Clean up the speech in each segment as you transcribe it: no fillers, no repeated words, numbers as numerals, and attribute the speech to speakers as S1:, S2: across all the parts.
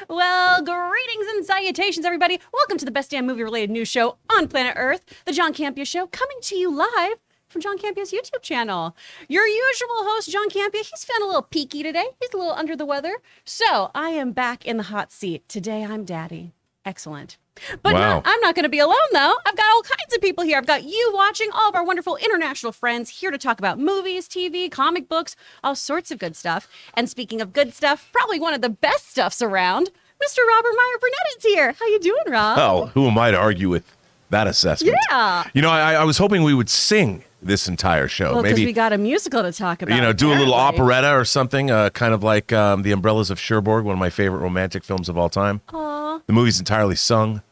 S1: Well, greetings and salutations, everybody. Welcome to the best damn movie-related news show on planet Earth, the John Campea Show, coming to you live from John Campea's YouTube channel. Your usual host, John Campea, he's feeling a little peaky today. He's a little under the weather. So I am back in the hot seat. Today, I'm daddy. Excellent. But I'm not going to be alone, though. I've got all kinds of people here. I've got you watching, all of our wonderful international friends here to talk about movies, TV, comic books, all sorts of good stuff. And speaking of good stuff, probably one of the best stuffs around, Mr. Robert Meyer Burnett is here. How you doing, Rob?
S2: Oh, who am I to argue with that assessment?
S1: Yeah.
S2: You know, I was hoping we would sing this entire show.
S1: Well, because
S2: maybe
S1: we got a musical to talk about.
S2: You know, do a little
S1: apparently.
S2: operetta or something, kind of like The Umbrellas of Cherbourg, one of my favorite romantic films of all time.
S1: Aw.
S2: The movie's entirely sung.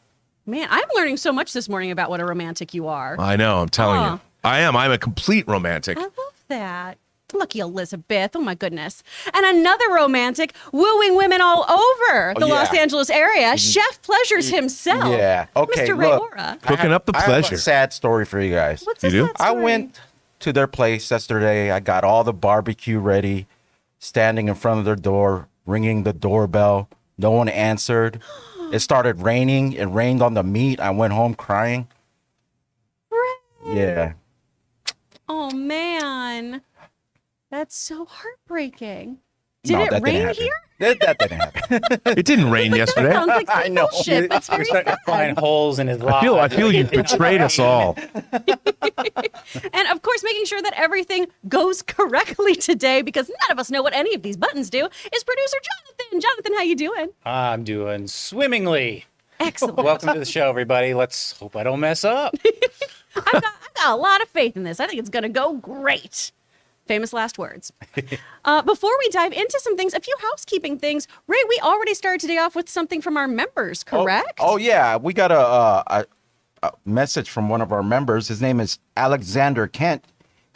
S1: Man, I'm learning so much this morning about what a romantic you are.
S2: I know, I'm telling you. I am. I'm a complete romantic.
S1: I love that. Lucky Elizabeth. Oh, my goodness. And another romantic wooing women all over the Los Angeles area. Chef Pleasures himself.
S3: Yeah. Okay,
S1: Mr. Ray
S3: look.
S1: Ora.
S2: Cooking up the
S3: I have
S2: pleasure.
S3: a sad story for you guys.
S1: What's
S2: You
S1: this
S2: do?
S1: sad
S3: I
S1: story?
S3: went to their place yesterday. I got all the barbecue ready, standing in front of their door, ringing the doorbell. No one answered. It started raining. It rained on the meat. I went home crying.
S1: Ray.
S3: Yeah.
S1: Oh, man. That's so heartbreaking. Did
S3: No,
S1: it
S3: that didn't
S1: rain
S3: happen.
S1: here?
S3: That didn't happen.
S2: It didn't rain yesterday.
S1: Sounds like some
S3: I know.
S1: bullshit, but it's very
S4: Starting to find
S1: sad.
S4: holes in his life.
S2: I feel you've betrayed us all.
S1: And of course, making sure that everything goes correctly today, because none of us know what any of these buttons do, is producer Jonathan. Jonathan, how you doing?
S4: I'm doing swimmingly.
S1: Excellent.
S4: Welcome to the show, everybody. Let's hope I don't mess up.
S1: I've got a lot of faith in this. I think it's going to go great. Famous last words. Before we dive into some things, a few housekeeping things. Ray, we already started today off with something from our members, correct?
S3: Oh yeah. We got a message from one of our members. His name is Alexander Kent.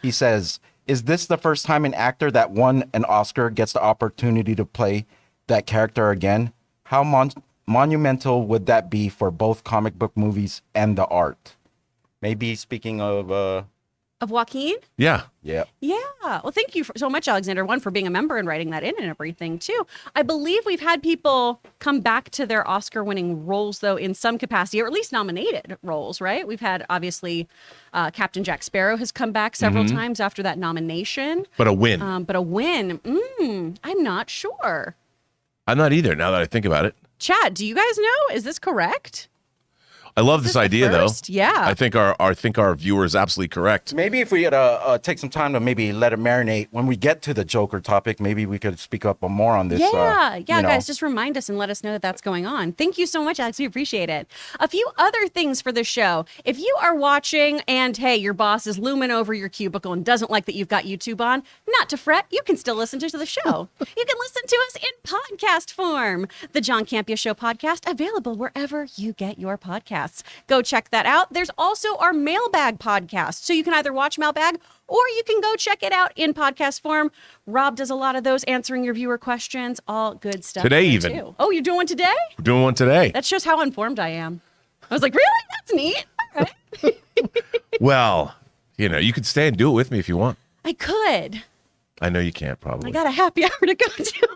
S3: He says, "Is this the first time an actor that won an Oscar gets the opportunity to play that character again? How monumental would that be for both comic book movies and the art?" Maybe speaking of
S1: Of Joaquin?
S2: Yeah.
S3: yeah.
S1: Yeah. Well, thank you so much, Alexander, one, for being a member and writing that in and everything, too. I believe we've had people come back to their Oscar-winning roles, though, in some capacity, or at least nominated roles, right? We've had, obviously, Captain Jack Sparrow has come back several times after that nomination.
S2: But a win.
S1: But a win, I'm not sure.
S2: I'm not either, now that I think about it.
S1: Chad, do you guys know? Is this correct?
S2: I love this
S1: the
S2: idea,
S1: first?
S2: though.
S1: Yeah.
S2: I think our viewer is absolutely correct.
S3: Maybe if we had take some time to maybe let it marinate when we get to the Joker topic, maybe we could speak up more on this.
S1: Yeah,
S3: you know.
S1: guys, just remind us and let us know that that's going on. Thank you so much, Alex. We appreciate it. A few other things for the show. If you are watching and, hey, your boss is looming over your cubicle and doesn't like that you've got YouTube on, not to fret. You can still listen to the show. You can listen to us in podcast form. The John Campea Show podcast, available wherever you get your podcasts. Go check that out. There's also our Mailbag podcast. So you can either watch Mailbag or you can go check it out in podcast form. Rob does a lot of those, answering your viewer questions. All good stuff.
S2: Today
S1: there,
S2: even.
S1: too. Oh, you're doing one today?
S2: We're doing one today.
S1: That shows how informed I am. I was like, really? That's neat. All right.
S2: Well, you know, you could stay and do it with me if you want.
S1: I could.
S2: I know you can't, probably.
S1: I got a happy hour to go to.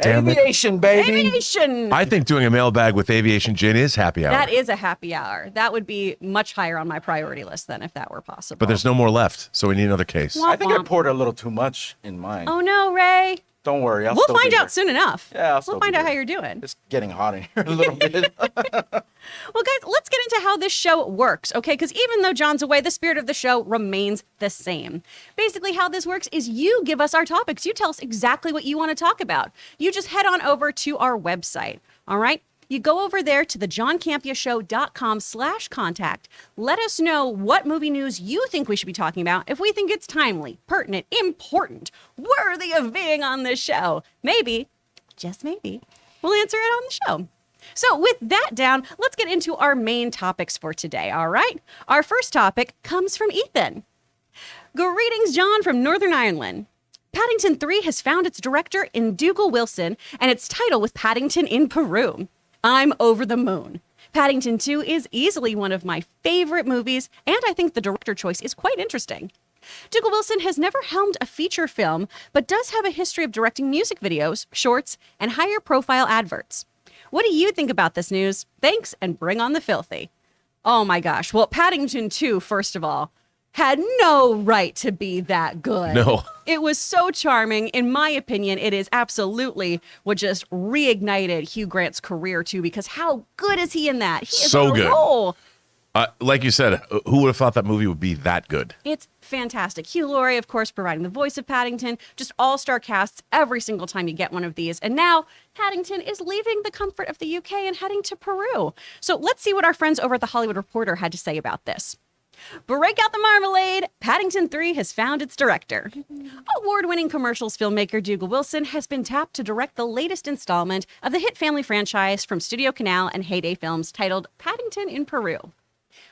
S2: Damn it.
S3: Aviation, baby.
S1: Aviation.
S2: I think doing a mailbag with Aviation Gin is happy hour.
S1: That is a happy hour. That would be much higher on my priority list than if that were possible.
S2: But there's no more left, so we need another case.
S1: Womp
S3: I think I
S1: womp.
S3: poured a little too much in mine.
S1: Oh, no, Ray.
S3: Don't worry. I'll
S1: We'll
S3: still
S1: find
S3: be
S1: out
S3: here.
S1: soon enough.
S3: Yeah, I'll still
S1: we'll
S3: be
S1: find out
S3: here.
S1: how you're doing.
S3: It's getting hot in here a little bit.
S1: Well, guys, let's get into how this show works, okay? Because even though John's away, the spirit of the show remains the same. Basically, how this works is you give us our topics. You tell us exactly what you want to talk about. You just head on over to our website, all right? You go over there to thejohncampeashow.com/contact. Let us know what movie news you think we should be talking about. If we think it's timely, pertinent, important, worthy of being on this show, maybe, just maybe, we'll answer it on the show. So with that down, let's get into our main topics for today, all right? Our first topic comes from Ethan. Greetings, John, from Northern Ireland. Paddington 3 has found its director in Dougal Wilson and its title with Paddington in Peru. I'm over the moon. Paddington 2 is easily one of my favorite movies, and I think the director choice is quite interesting. Dougal Wilson has never helmed a feature film, but does have a history of directing music videos, shorts, and higher profile adverts. What do you think about this news? Thanks, and bring on the filthy. Oh my gosh. Well, Paddington 2, first of all, had no right to be that good.
S2: No.
S1: It was so charming. In my opinion, it is absolutely what just reignited Hugh Grant's career too, because how good is he in that? He is
S2: So
S1: on a
S2: good.
S1: roll.
S2: Like you said, who would have thought that movie would be that good?
S1: It's fantastic. Hugh Laurie, of course, providing the voice of Paddington. Just all-star casts every single time you get one of these. And now Paddington is leaving the comfort of the UK and heading to Peru. So let's see what our friends over at The Hollywood Reporter had to say about this. Break out the marmalade. Paddington 3 has found its director. Award-winning commercials filmmaker Dougal Wilson has been tapped to direct the latest installment of the hit family franchise from Studio Canal and Heyday Films titled Paddington in Peru.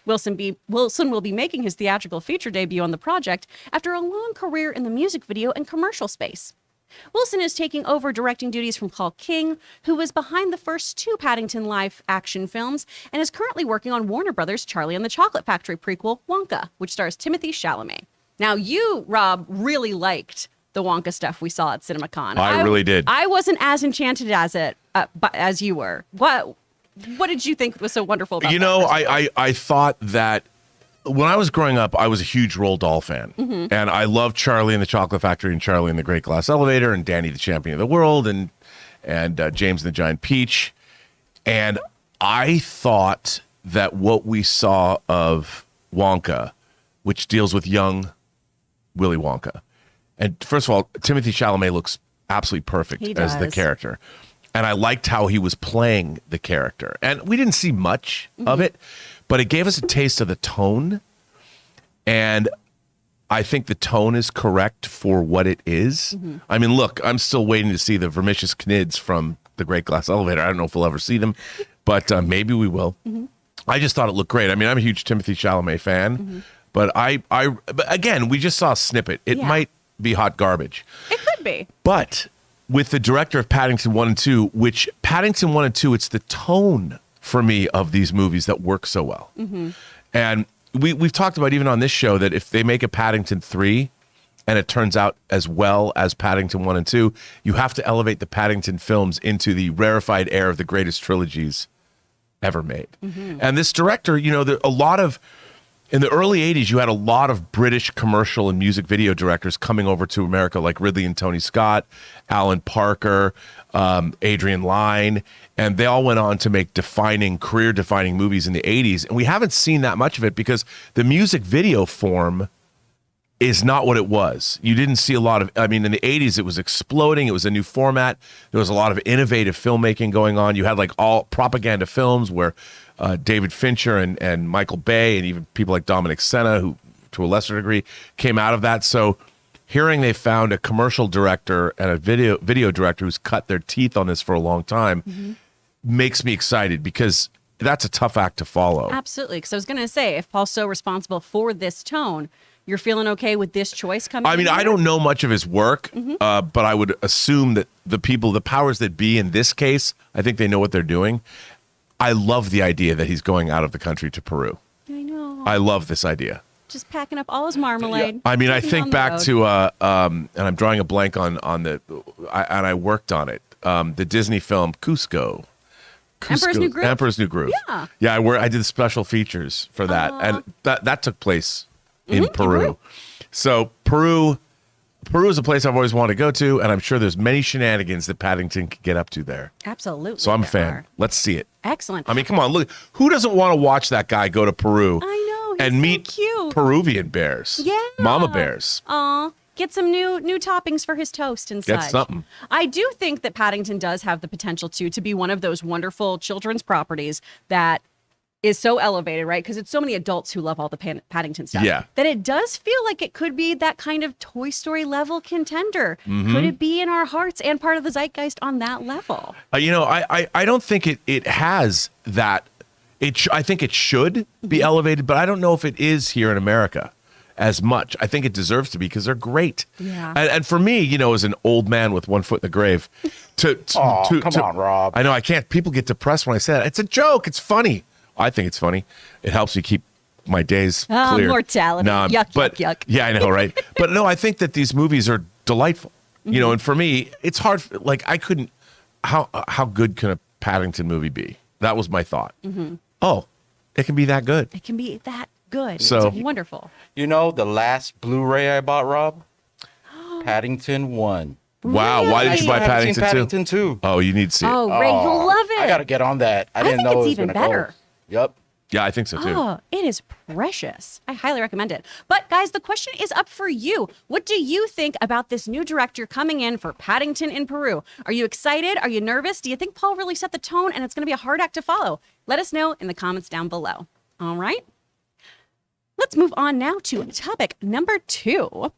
S1: Wilson will be making his theatrical feature debut on the project after a long career in the music video and commercial space. Wilson is taking over directing duties from Paul King, who was behind the first 2 Paddington live-action films and is currently working on Warner Brothers' Charlie and the Chocolate Factory prequel, Wonka, which stars Timothée Chalamet. Now, you, Rob, really liked the Wonka stuff we saw at CinemaCon.
S2: I really did.
S1: I wasn't as enchanted as you were. What did you think was so wonderful about that?
S2: I thought that when I was growing up, I was a huge Roald Dahl fan.
S1: Mm-hmm.
S2: And I loved Charlie and the Chocolate Factory and Charlie and the Great Glass Elevator and Danny the Champion of the World and James and the Giant Peach. And I thought that what we saw of Wonka, which deals with young Willy Wonka. And first of all, Timothée Chalamet looks absolutely perfect
S1: He
S2: as the
S1: does.
S2: character. And I liked how he was playing the character. And we didn't see much of it, but it gave us a taste of the tone. And I think the tone is correct for what it is. I mean, look, I'm still waiting to see the Vermicious Knids from the Great Glass Elevator. I don't know if we'll ever see them, but maybe we will. I just thought it looked great. I mean, I'm a huge Timothée Chalamet fan, but but again, we just saw a snippet. It
S1: Yeah.
S2: might be hot garbage.
S1: It could be.
S2: But with the director of Paddington 1 and 2, which Paddington 1 and 2, it's the tone for me of these movies that work so well. And we've talked about even on this show that if they make a Paddington 3 and it turns out as well as Paddington 1 and 2, you have to elevate the Paddington films into the rarefied air of the greatest trilogies ever made. And this director, in the early 80s, you had a lot of British commercial and music video directors coming over to America, like Ridley and Tony Scott, Alan Parker, Adrian Lyne, and they all went on to make career-defining movies in the 80s. And we haven't seen that much of it because the music video form is not what it was. You didn't see a lot of, in the 80s, it was exploding. It was a new format. There was a lot of innovative filmmaking going on. You had like all propaganda films where David Fincher and Michael Bay and even people like Dominic Sena, who to a lesser degree came out of that. So hearing they found a commercial director and a video director who's cut their teeth on this for a long time makes me excited because that's a tough act to follow.
S1: Absolutely. Because I was going to say, if Paul's so responsible for this tone, you're feeling okay with this choice coming in?
S2: I don't know much of his work, but I would assume that the powers that be in this case, I think they know what they're doing. I love the idea that he's going out of the country to Peru.
S1: I know.
S2: I love this idea.
S1: Just packing up all his marmalade.
S2: I mean, I
S1: taking
S2: think
S1: on the
S2: back
S1: road.
S2: to, and I'm drawing a blank and I worked on it, the Disney film Cusco.
S1: Emperor's New Groove?
S2: Emperor's New Groove.
S1: Yeah.
S2: Yeah, I did special features for that, and that took place in Peru. So Peru is a place I've always wanted to go to, and I'm sure there's many shenanigans that Paddington could get up to there.
S1: Absolutely.
S2: So I'm a
S1: there
S2: fan.
S1: are.
S2: Let's see it.
S1: Excellent.
S2: I mean, come on, look. Who doesn't want to watch that guy go to Peru
S1: I know. He's
S2: and
S1: so
S2: meet
S1: cute.
S2: Peruvian bears?
S1: Yeah.
S2: Mama bears.
S1: Aw. Get some new toppings for his toast and
S2: Get
S1: such.
S2: something.
S1: I do think that Paddington does have the potential to be one of those wonderful children's properties that is so elevated, right? Because it's so many adults who love all the Paddington stuff.
S2: Yeah.
S1: That it does feel like it could be that kind of Toy Story level contender.
S2: Mm-hmm.
S1: Could it be in our hearts and part of the zeitgeist on that level?
S2: I don't think it has that. I think it should be elevated, but I don't know if it is here in America as much. I think it deserves to be because they're great.
S1: Yeah.
S2: And for me, as an old man with one foot in the grave,
S3: Come on, Rob.
S2: I know I can't. People get depressed when I say that. It's a joke. It's funny. I think it's funny. It helps me keep my days clear.
S1: Mortality. Yuck, yuck.
S2: Yeah, I know, right? But no, I think that these movies are delightful. And for me, it's hard. Like I couldn't. How good can a Paddington movie be? That was my thought. Oh, it can be that good.
S1: It can be that good.
S2: So-
S1: It's wonderful.
S3: You know, the last Blu-ray I bought, Rob? Paddington 1.
S2: Wow. Why did you buy
S3: I haven't seen
S2: Paddington 2?
S3: Paddington 2.
S2: Oh, you need to see it.
S1: Oh, Ray, you'll love it.
S3: I got to get on that. I didn't
S1: think
S3: know
S1: it's
S3: it was
S1: even
S3: gonna
S1: better.
S3: Go. Yep.
S2: Yeah, I think so too.
S1: Oh, it is precious. I highly recommend it. But guys, the question is up for you. What do you think about this new director coming in for Paddington in Peru? Are you excited? Are you nervous? Do you think Paul really set the tone and it's going to be a hard act to follow? Let us know in the comments down below. All right. Let's move on now to topic number 2.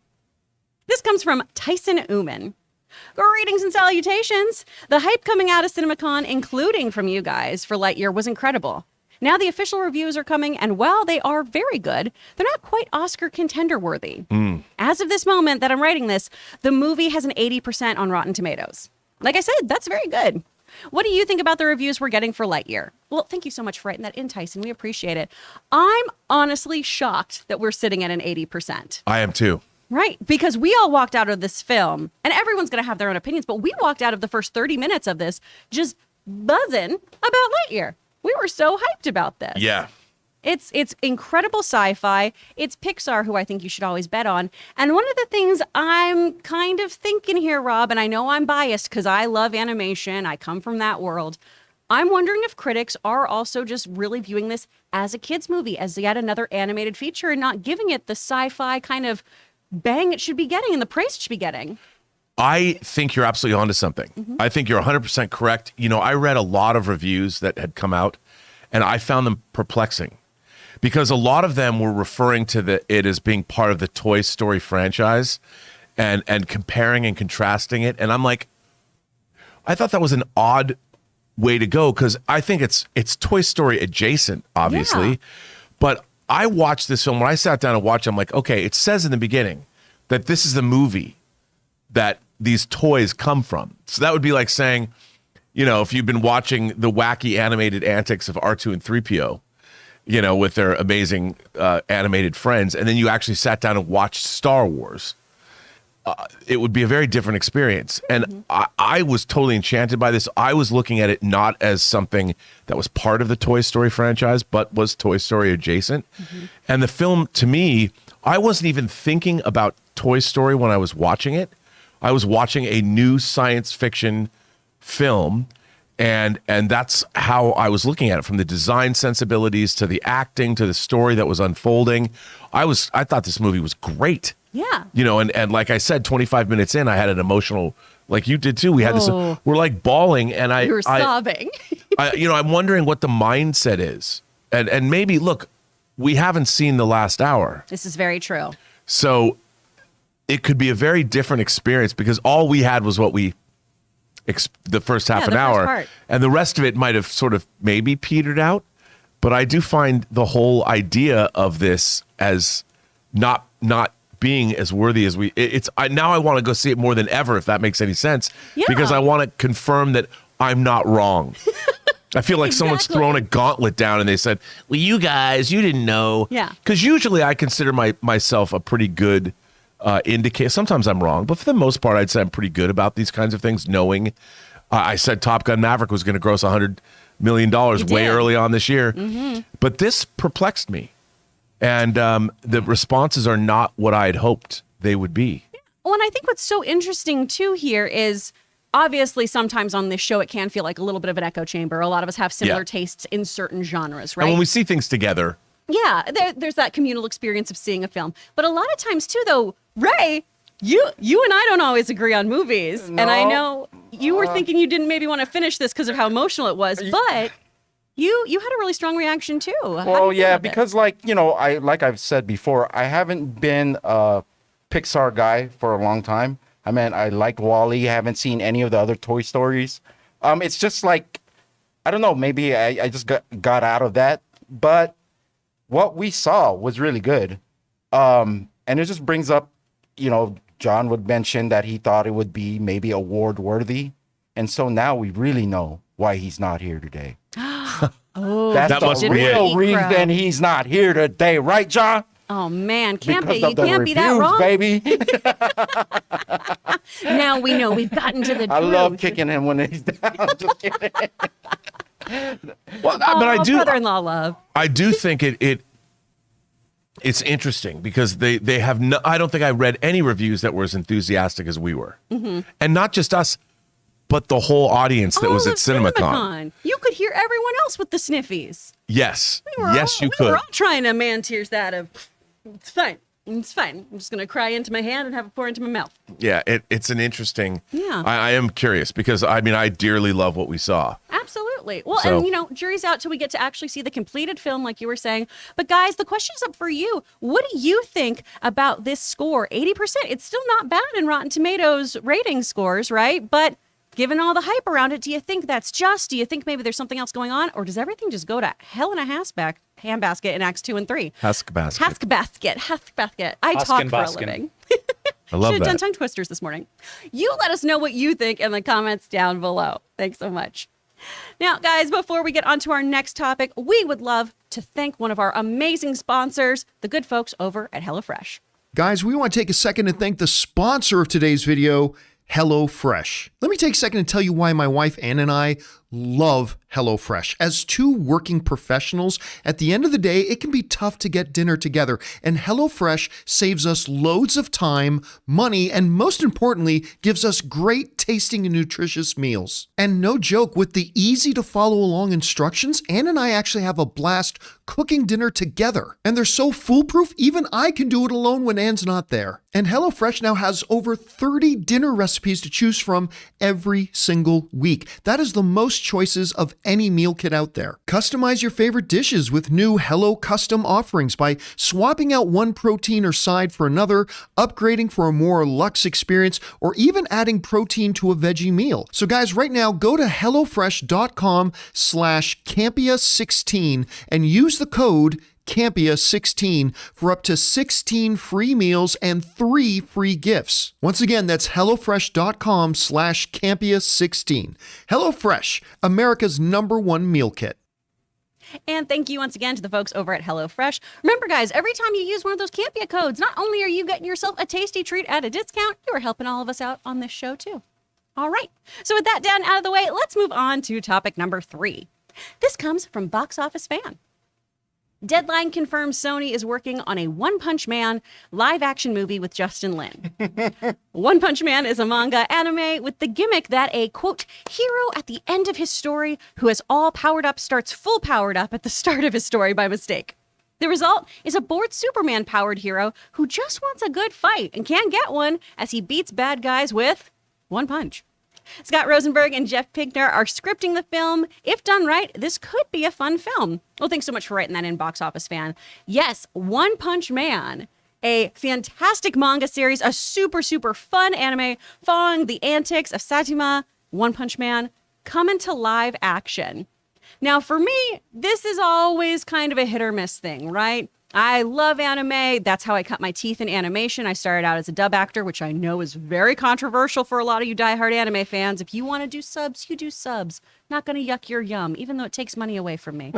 S1: This comes from Tyson Uman. Greetings and salutations. The hype coming out of CinemaCon, including from you guys, for Lightyear was incredible. Now the official reviews are coming, and while they are very good, they're not quite Oscar contender worthy. As of this moment that I'm writing this, the movie has an 80% on Rotten Tomatoes. Like I said, that's very good. What do you think about the reviews we're getting for Lightyear? Well, thank you so much for writing that in, Tyson. We appreciate it. I'm honestly shocked that we're sitting at an 80%.
S2: I am too.
S1: Right, because we all walked out of this film, and everyone's going to have their own opinions, but we walked out of the first 30 minutes of this just buzzing about Lightyear. We were so hyped about this.
S2: Yeah.
S1: It's incredible sci-fi. It's Pixar, who I think you should always bet on. And one of the things I'm kind of thinking here, Rob, and I know I'm biased because I love animation. I come from that world. I'm wondering if critics are also just really viewing this as a kid's movie, as yet another animated feature, and not giving it the sci-fi kind of bang it should be getting and the praise it should be getting.
S2: I think you're absolutely onto something. I think you're 100% correct. You know, I read a lot of reviews that had come out, and I found them perplexing because a lot of them were referring to it as being part of the Toy Story franchise and comparing and contrasting it. And I'm like, I thought that was an odd way to go because I think it's Toy Story adjacent, obviously.
S1: Yeah.
S2: But I watched this film, when I sat down and watched it, I'm like, okay, it says in the beginning that this is the movie that these toys come from. So that would be like saying, you know, if you've been watching the wacky animated antics of R2 and 3PO, you know, with their amazing animated friends, and then you actually sat down and watched Star Wars, it would be a very different experience. And I was totally enchanted by this. I was looking at it not as something that was part of the Toy Story franchise, but was Toy Story adjacent. And the film, to me, I wasn't even thinking about Toy Story when I was watching it. I was watching a new science fiction film, and that's how I was looking at it, from the design sensibilities to the acting to the story that was unfolding. I thought this movie was great.
S1: Yeah.
S2: You know, and like I said, 25 minutes in, I had an emotional, like you did too. We had this, we're like bawling, and
S1: You were sobbing.
S2: I'm wondering what the mindset is, and maybe look, we haven't seen the last hour,
S1: This is very true.
S2: so it could be a very different experience because all we had was what we the first half an
S1: the first
S2: hour,
S1: part.
S2: and the rest of it might have sort of maybe petered out. But I do find the whole idea of this as not being as worthy as now I want to go see it more than ever, if that makes any sense.
S1: Yeah.
S2: Because I want to confirm that I'm not wrong. I feel like someone's
S1: Exactly.
S2: thrown a gauntlet down and they said, well, you guys, you didn't know.
S1: Yeah.
S2: Because usually I consider myself a pretty good indicator. Sometimes I'm wrong, but for the most part, I'd say I'm pretty good about these kinds of things, knowing I said Top Gun Maverick was going to gross $100 million way
S1: did.
S2: early on this year. But this perplexed me. And the responses are not what I had hoped they would be.
S1: Well, and I think what's so interesting too here is obviously sometimes on this show it can feel like a little bit of an echo chamber. A lot of us have similar
S2: Yeah.
S1: tastes in certain genres, right?
S2: And when we see things together,
S1: Yeah, there's that communal experience of seeing a film. But a lot of times too, though, Ray, you and I don't always agree on movies. And I know you were thinking you didn't maybe want to finish this because of how emotional it was, but you had a really strong reaction too. How do you
S3: Well,
S1: feel
S3: yeah,
S1: about this?
S3: because like I've said before, I haven't been a Pixar guy for a long time. I mean, I like Wall-E. I haven't seen any of the other Toy Stories. It's just like, I don't know, maybe I just got out of that. But what we saw was really good. And it just brings up, John would mention that he thought it would be maybe award worthy. And so now we really know why he's not here today. That's
S2: That must
S3: the
S2: be it.
S3: real reason he's not here today, right, John?
S1: Oh man, Campea,
S3: Because
S1: you
S3: of the
S1: can't be that
S3: reviews,
S1: wrong.
S3: baby.
S1: Now we know we've gotten to the truth.
S3: I love kicking him when he's down. Just kidding.
S2: Well, but I do.
S1: Brother-in-law love.
S2: I do think it's interesting because they have no. I don't think I read any reviews that were as enthusiastic as we were, and not just us, but the whole audience that was at CinemaCon.
S1: You could hear everyone else with the sniffies.
S2: Yes,
S1: We were
S2: yes,
S1: all,
S2: you
S1: we were
S2: could.
S1: all trying to man tears that of. It's fine. It's fine. I'm just gonna cry into my hand and have it pour into my mouth.
S2: Yeah, it's an interesting.
S1: Yeah.
S2: I am curious because I mean I dearly love what we saw.
S1: Absolutely. Well,
S2: So-
S1: and jury's out till we get to actually see the completed film, like you were saying. But guys, the question's up for you. What do you think about this score? 80%. It's still not bad in Rotten Tomatoes rating scores, right? But given all the hype around it, do you think that's just? Do you think maybe there's something else going on, or does everything just go to hell in a handbasket in Acts 2 and 3? Haskebasket. I talk for a
S4: Huskin'
S1: living.
S2: I love
S1: Should have done
S2: that.
S1: tongue twisters this morning. You let us know what you think in the comments down below. Thanks so much. Now, guys, before we get on to our next topic, we would love to thank one of our amazing sponsors, the good folks over at HelloFresh.
S5: Guys, we want to take a second to thank the sponsor of today's video, HelloFresh. Let me take a second to tell you why my wife Ann and I love HelloFresh. As two working professionals, at the end of the day, it can be tough to get dinner together, and HelloFresh saves us loads of time, money, and most importantly, gives us great tasting and nutritious meals. And no joke, with the easy to follow along instructions, Ann and I actually have a blast cooking dinner together. And they're so foolproof, even I can do it alone when Ann's not there. And HelloFresh now has over 30 dinner recipes to choose from every single week. That is the most choices of any meal kit out there. Customize your favorite dishes with new Hello Custom offerings by swapping out one protein or side for another, upgrading for a more luxe experience, or even adding protein to a veggie meal. So guys, right now, go to HelloFresh.com/Campea16 and use the code Campea16 for up to 16 free meals and 3 free gifts. Once again, that's HelloFresh.com/Campea16. HelloFresh, America's #1 meal kit.
S1: And thank you once again to the folks over at HelloFresh. Remember, guys, every time you use one of those Campea codes, not only are you getting yourself a tasty treat at a discount, you are helping all of us out on this show, too. All right. So with that done out of the way, let's move on to topic number 3. This comes from Box Office Fan. Deadline confirms Sony is working on a One Punch Man live-action movie with Justin Lin. One Punch Man is a manga anime with the gimmick that a, quote, hero at the end of his story who is all powered up starts full powered up at the start of his story by mistake. The result is a bored Superman-powered hero who just wants a good fight and can't get one as he beats bad guys with one punch. Scott Rosenberg and Jeff Pinkner are scripting the film. If done right, this could be a fun film. Well, thanks so much for writing that in, Box Office Fan. Yes, One Punch Man, a fantastic manga series, a super, super fun anime following the antics of Saitama, One Punch Man, coming to live action. Now, for me, this is always kind of a hit or miss thing, right? I love anime. That's how I cut my teeth in animation. I started out as a dub actor, which I know is very controversial for a lot of you diehard anime fans. If you want to do subs, you do subs. Not going to yuck your yum, even though it takes money away from me.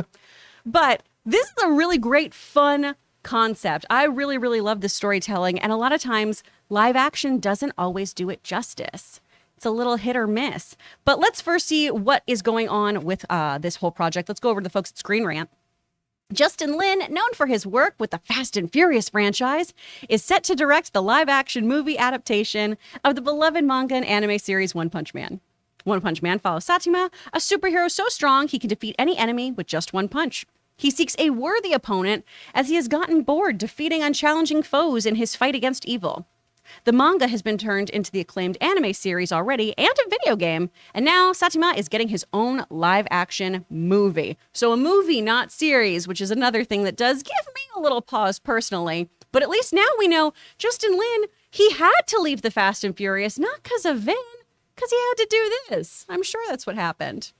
S1: But this is a really great, fun concept. I really, really love this storytelling. And a lot of times, live action doesn't always do it justice. It's a little hit or miss. But let's first see what is going on with this whole project. Let's go over to the folks at Screen Rant. Justin Lin, known for his work with the Fast and Furious franchise, is set to direct the live-action movie adaptation of the beloved manga and anime series One Punch Man. One Punch Man follows Saitama, a superhero so strong he can defeat any enemy with just one punch. He seeks a worthy opponent as he has gotten bored defeating unchallenging foes in his fight against evil. The manga has been turned into the acclaimed anime series already and a video game, and now Saitama is getting his own live-action movie. So a movie, not series, which is another thing that does give me a little pause personally. But at least now we know Justin Lin, he had to leave the Fast and Furious, not because of Vin, because he had to do this. I'm sure that's what happened.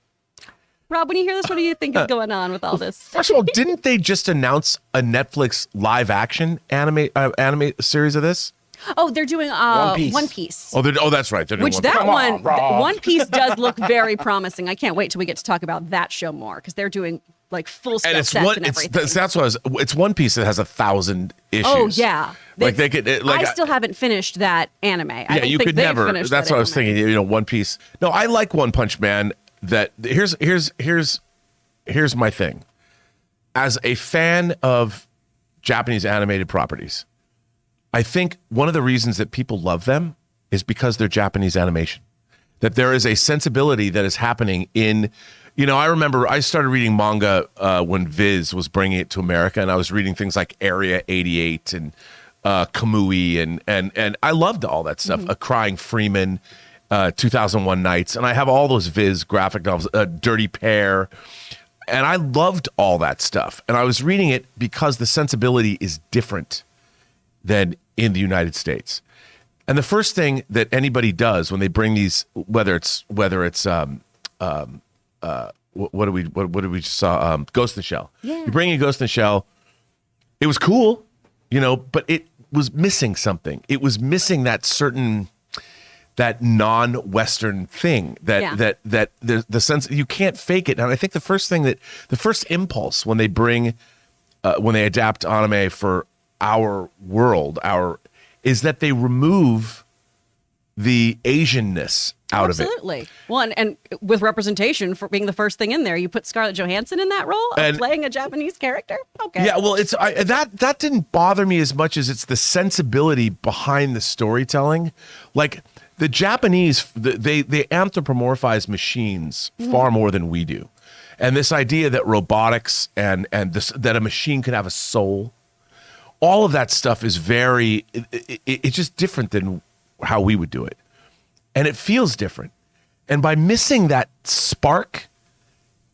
S1: Rob, when you hear this, what do you think is going on with all this?
S2: First of all, didn't they just announce a Netflix live-action anime series of this?
S1: Oh, they're doing One Piece.
S2: Oh, that's right. They're doing
S1: Which One Piece does look very promising. I can't wait till we get to talk about that show more because they're doing like full scale
S2: And
S1: sets
S2: it's one.
S1: and everything.
S2: That's what it's One Piece that has 1,000 issues.
S1: Oh yeah,
S2: Like they could.
S1: I still haven't finished that anime. I
S2: Yeah,
S1: don't
S2: you
S1: think
S2: could
S1: they've
S2: never.
S1: finished
S2: That's
S1: that
S2: what I was
S1: anime.
S2: thinking. You know, One Piece. No, I like One Punch Man. That here's my thing. As a fan of Japanese animated properties, I think one of the reasons that people love them is because they're Japanese animation. That there is a sensibility that is happening in. You know, I remember I started reading manga when Viz was bringing it to America, and I was reading things like Area 88 and Kamui, and I loved all that stuff. A Crying Freeman, 2001 Nights, and I have all those Viz graphic novels, Dirty Pair, and I loved all that stuff. And I was reading it because the sensibility is different than in the United States. And the first thing that anybody does when they bring these, whether it's what did we just saw? Ghost in the Shell.
S1: Yeah.
S2: You bring in Ghost in the Shell. It was cool, you know, but it was missing something. It was missing that certain, that non-Western thing that the sense you can't fake it. And I think the first impulse when they when they adapt anime for our world, is that they remove the Asianness out of it.
S1: Absolutely. Well, and with representation for being the first thing in there, you put Scarlett Johansson in that role of playing a Japanese character. Okay.
S2: Yeah, well, that didn't bother me as much as it's the sensibility behind the storytelling. Like the Japanese, they anthropomorphize machines far more than we do, and this idea that robotics and that a machine could have a soul, all of that stuff is it's just different than how we would do it. And it feels different. And by missing that spark,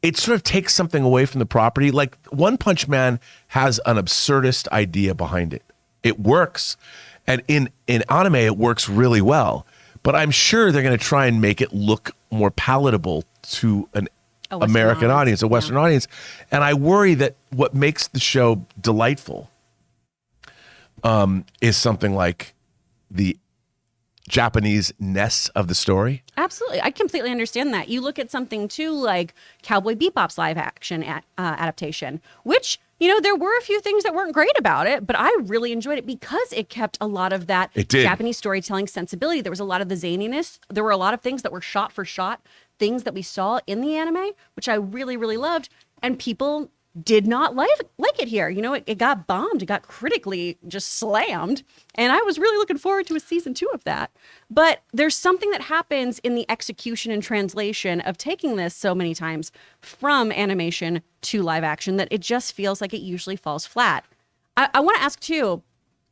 S2: it sort of takes something away from the property. Like One Punch Man has an absurdist idea behind it. It works. And in anime, it works really well. But I'm sure they're going to try and make it look more palatable to an American audience, a Western audience. And I worry that what makes the show delightful is something like the Japanese-ness of the story.
S1: Absolutely. I completely understand that. You look at something too like Cowboy Bebop's live action adaptation, which, you know, there were a few things that weren't great about it, but I really enjoyed it because it kept a lot of that Japanese storytelling sensibility. There was a lot of the zaniness. There were a lot of things that were shot for shot, things that we saw in the anime, which I really, really loved. And people did not like it here. You know, it got bombed. It got critically just slammed. And I was really looking forward to a season 2 of that. But there's something that happens in the execution and translation of taking this so many times from animation to live action that it just feels like it usually falls flat. I want to ask too,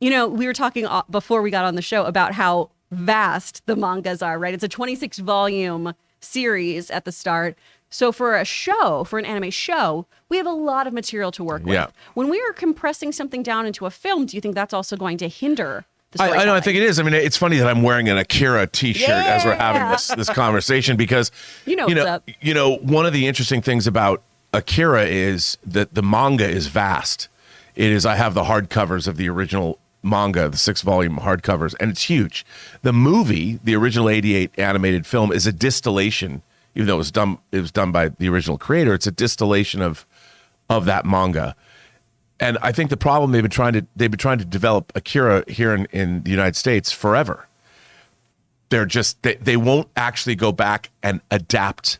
S1: you know, we were talking before we got on the show about how vast the mangas are, right? It's a 26 volume series at the start. So for an anime show, we have a lot of material to work with.
S2: Yeah.
S1: When we are compressing something down into a film, do you think that's also going to hinder the
S2: I know, I think it is. I mean, it's funny that I'm wearing an Akira t-shirt as we're having this conversation because, you know, one of the interesting things about Akira is that the manga is vast. I have the hardcovers of the original manga, the 6-volume hardcovers, and it's huge. The movie, the original 88 animated film, is a distillation. Even though it was done by the original creator, it's a distillation of that manga. And I think the problem they've been trying to develop Akira here in the United States forever. They won't actually go back and adapt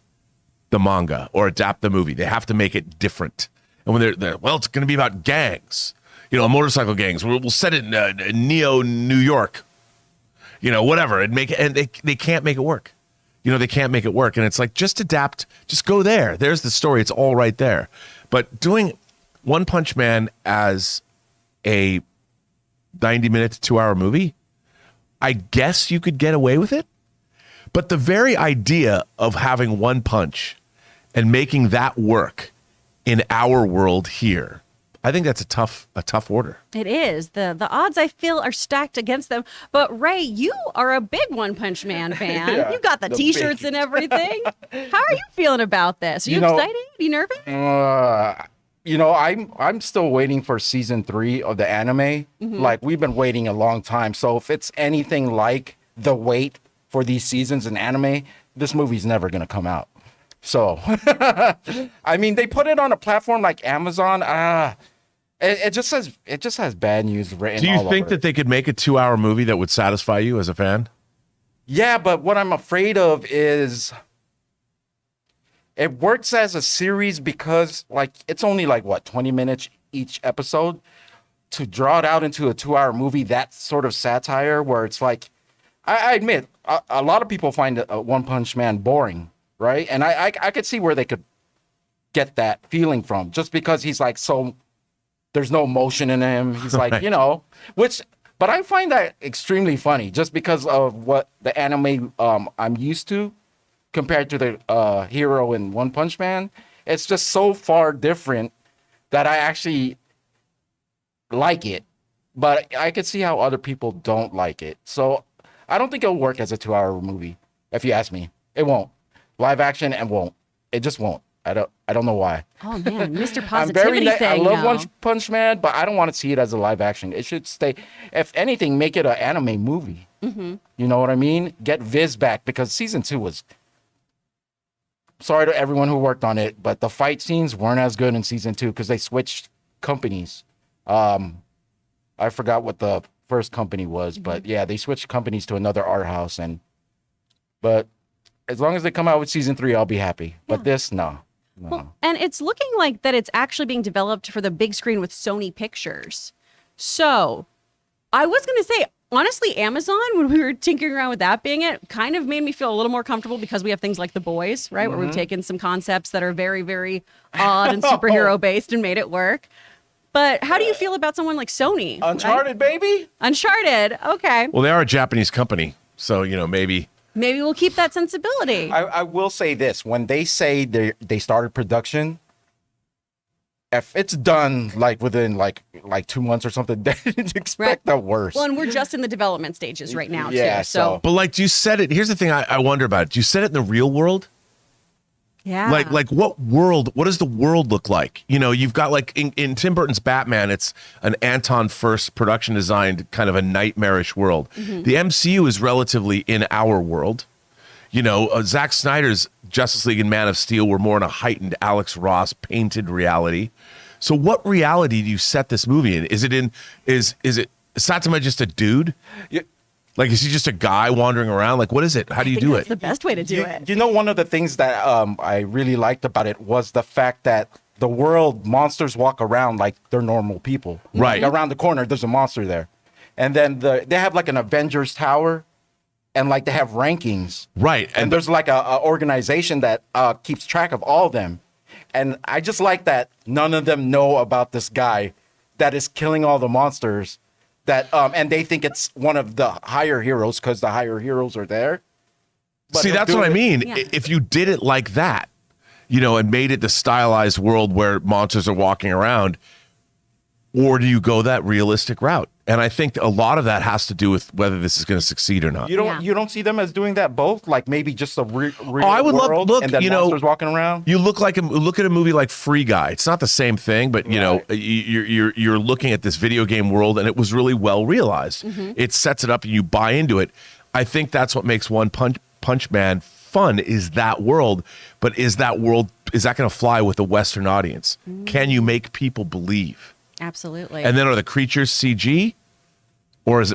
S2: the manga or adapt the movie. They have to make it different. And when they're it's going to be about gangs, you know, motorcycle gangs. We'll set it in Neo New York, you know, whatever, and they can't make it work. You know, they can't make it work. And it's like, just adapt, just go there. There's the story. It's all right there. But doing One Punch Man as a 90-minute to 2-hour movie, I guess you could get away with it. But the very idea of having one punch and making that work in our world here, I think that's a tough order.
S1: It is. The odds, I feel, are stacked against them. But Ray, you are a big One Punch Man fan.
S3: Yeah,
S1: you got the t-shirts and everything. How are you feeling about this? Are you excited? Are you nervous?
S3: You know, I'm still waiting for season 3 of the anime. Like, we've been waiting a long time. So if it's anything like the wait for these seasons in anime, this movie's never going to come out. So, I mean, they put it on a platform like Amazon. It just has bad news written.
S2: Do you
S3: all
S2: think
S3: over
S2: that they could make a 2-hour movie that would satisfy you as a fan?
S3: Yeah, but what I'm afraid of is it works as a series because like it's only like what 20 minutes each episode. To draw it out into a 2-hour movie, that sort of satire where it's like, I admit, a lot of people find One Punch Man boring, right? And I could see where they could get that feeling from, just because he's like so, there's no emotion in him. He's like,
S2: Right.
S3: you know, but I find that extremely funny just because of what the anime I'm used to compared to the hero in One Punch Man. It's just so far different that I actually like it, but I could see how other people don't like it. So I don't think it'll work as a 2-hour movie. If you ask me, it won't. Live action, and won't. It just won't. I don't know why.
S1: Oh man, Mr.
S3: I'm
S1: Positivity
S3: I
S1: saying
S3: love
S1: no.
S3: One Punch Man, but I don't want to see it as a live action. It should stay. If anything, make it an anime movie. Mm-hmm. You know what I mean? Get Viz back, because season 2 was. Sorry to everyone who worked on it, but the fight scenes weren't as good in season 2 because they switched companies. I forgot what the first company was, but yeah, they switched companies to another art house, but as long as they come out with season 3, I'll be happy. But this, no.
S1: Well, and it's looking like that it's actually being developed for the big screen with Sony Pictures. So I was going to say, honestly, Amazon, when we were tinkering around with that being it, kind of made me feel a little more comfortable because we have things like The Boys, right? Where we've taken some concepts that are very, very odd and superhero based and made it work. But how do you feel about someone like Sony?
S3: Uncharted, baby.
S1: Uncharted. Okay.
S2: Well, they are a Japanese company, so maybe.
S1: Maybe we'll keep that sensibility.
S3: I will say this: when they say they started production, if it's done like within like 2 months or something, then expect
S1: Right.
S3: the worst.
S1: Well, and we're just in the development stages right now,
S3: Yeah,
S1: too. So,
S2: But like, do you set it? Here's the thing I wonder about. Do you set it in the real world?
S1: yeah.
S2: Like what world? What does the world look like? You've got like in Tim Burton's Batman, it's an Anton First production designed kind of a nightmarish world.
S1: Mm-hmm.
S2: The MCU is relatively in our world. Zack Snyder's Justice League and Man of Steel were more in a heightened Alex Ross painted reality. So what reality do you set this movie in? Is it Satsuma just a dude?
S3: Yeah.
S2: Like, is he just a guy wandering around? Like, what is it? How do you do
S1: That's
S2: it?
S1: the best way to do it.
S3: You know, one of the things that I really liked about it was the fact that the world monsters walk around like they're normal people.
S2: Right.
S3: Like, around the corner, there's a monster there. And then they have like an Avengers Tower, and like they have rankings.
S2: Right.
S3: And there's like a organization that keeps track of all of them. And I just like that none of them know about this guy that is killing all the monsters. And they think it's one of the higher heroes because the higher heroes are there. But
S2: See,
S3: he'll
S2: that's
S3: do
S2: what I
S3: it-
S2: mean.
S1: Yeah.
S2: If you did it like that, and made it the stylized world where monsters are walking around, or do you go that realistic route? And I think a lot of that has to do with whether this is going to succeed or not.
S3: You don't
S1: Yeah.
S3: you don't see them as doing that both? Like maybe just a real
S2: I would love-
S3: world
S2: look,
S3: and then monsters walking around?
S2: You look at a movie like Free Guy. It's not the same thing, but
S3: Right.
S2: you're looking at this video game world, and it was really well realized. It sets it up, and you buy into it. I think that's what makes One Punch Man fun, is that world. But is that going to fly with a Western audience? Can you make people believe?
S1: Absolutely.
S2: And then are the creatures CG, or is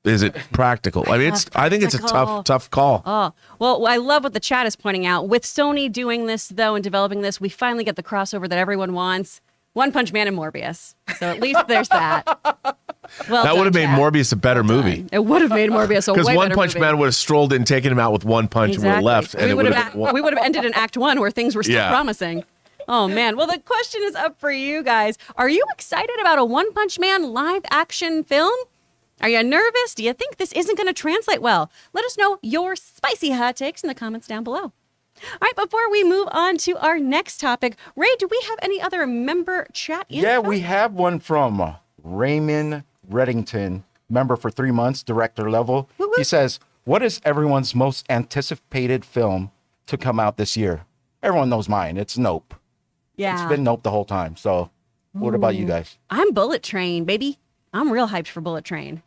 S2: it practical? I mean, I think it's a
S1: Practical.
S2: tough call.
S1: Oh, well, I love what the chat is pointing out. With Sony doing this, though, and developing this, we finally get the crossover that everyone wants. One Punch Man and Morbius. So at least there's that. Well,
S2: That would have made
S1: chat.
S2: Morbius a better movie.
S1: It would have made Morbius a
S2: Because
S1: way
S2: One
S1: better
S2: Punch
S1: movie.
S2: Man would have strolled in, taken him out with one punch, and would have left. And
S1: we
S2: it
S1: would
S2: would
S1: have
S2: have
S1: we would have ended in Act 1 where things were still
S2: Yeah.
S1: promising. Oh man. Well, the question is up for you guys. Are you excited about a One Punch Man live action film? Are you nervous? Do you think this isn't going to translate well? Let us know your spicy hot takes in the comments down below. All right, before we move on to our next topic, Ray, do we have any other member chat info?
S3: Yeah, we have one from Raymond Reddington, member for 3 months, director level.
S1: Woo-woo.
S3: He says, what is everyone's most anticipated film to come out this year? Everyone knows mine. It's Nope.
S1: Yeah.
S3: It's been Nope the whole time. So what about you guys?
S1: I'm Bullet Train, baby. I'm real hyped for Bullet Train.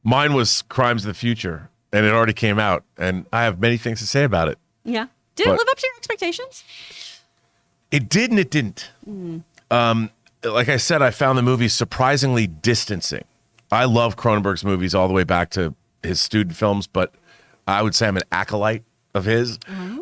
S2: Mine was Crimes of the Future, and it already came out, and I have many things to say about it.
S1: Yeah. Did it
S2: But-
S1: live up to your expectations?
S2: It did and it didn't. Like I said, I found the movie surprisingly distancing. I love Cronenberg's movies all the way back to his student films, but I would say I'm an acolyte of his.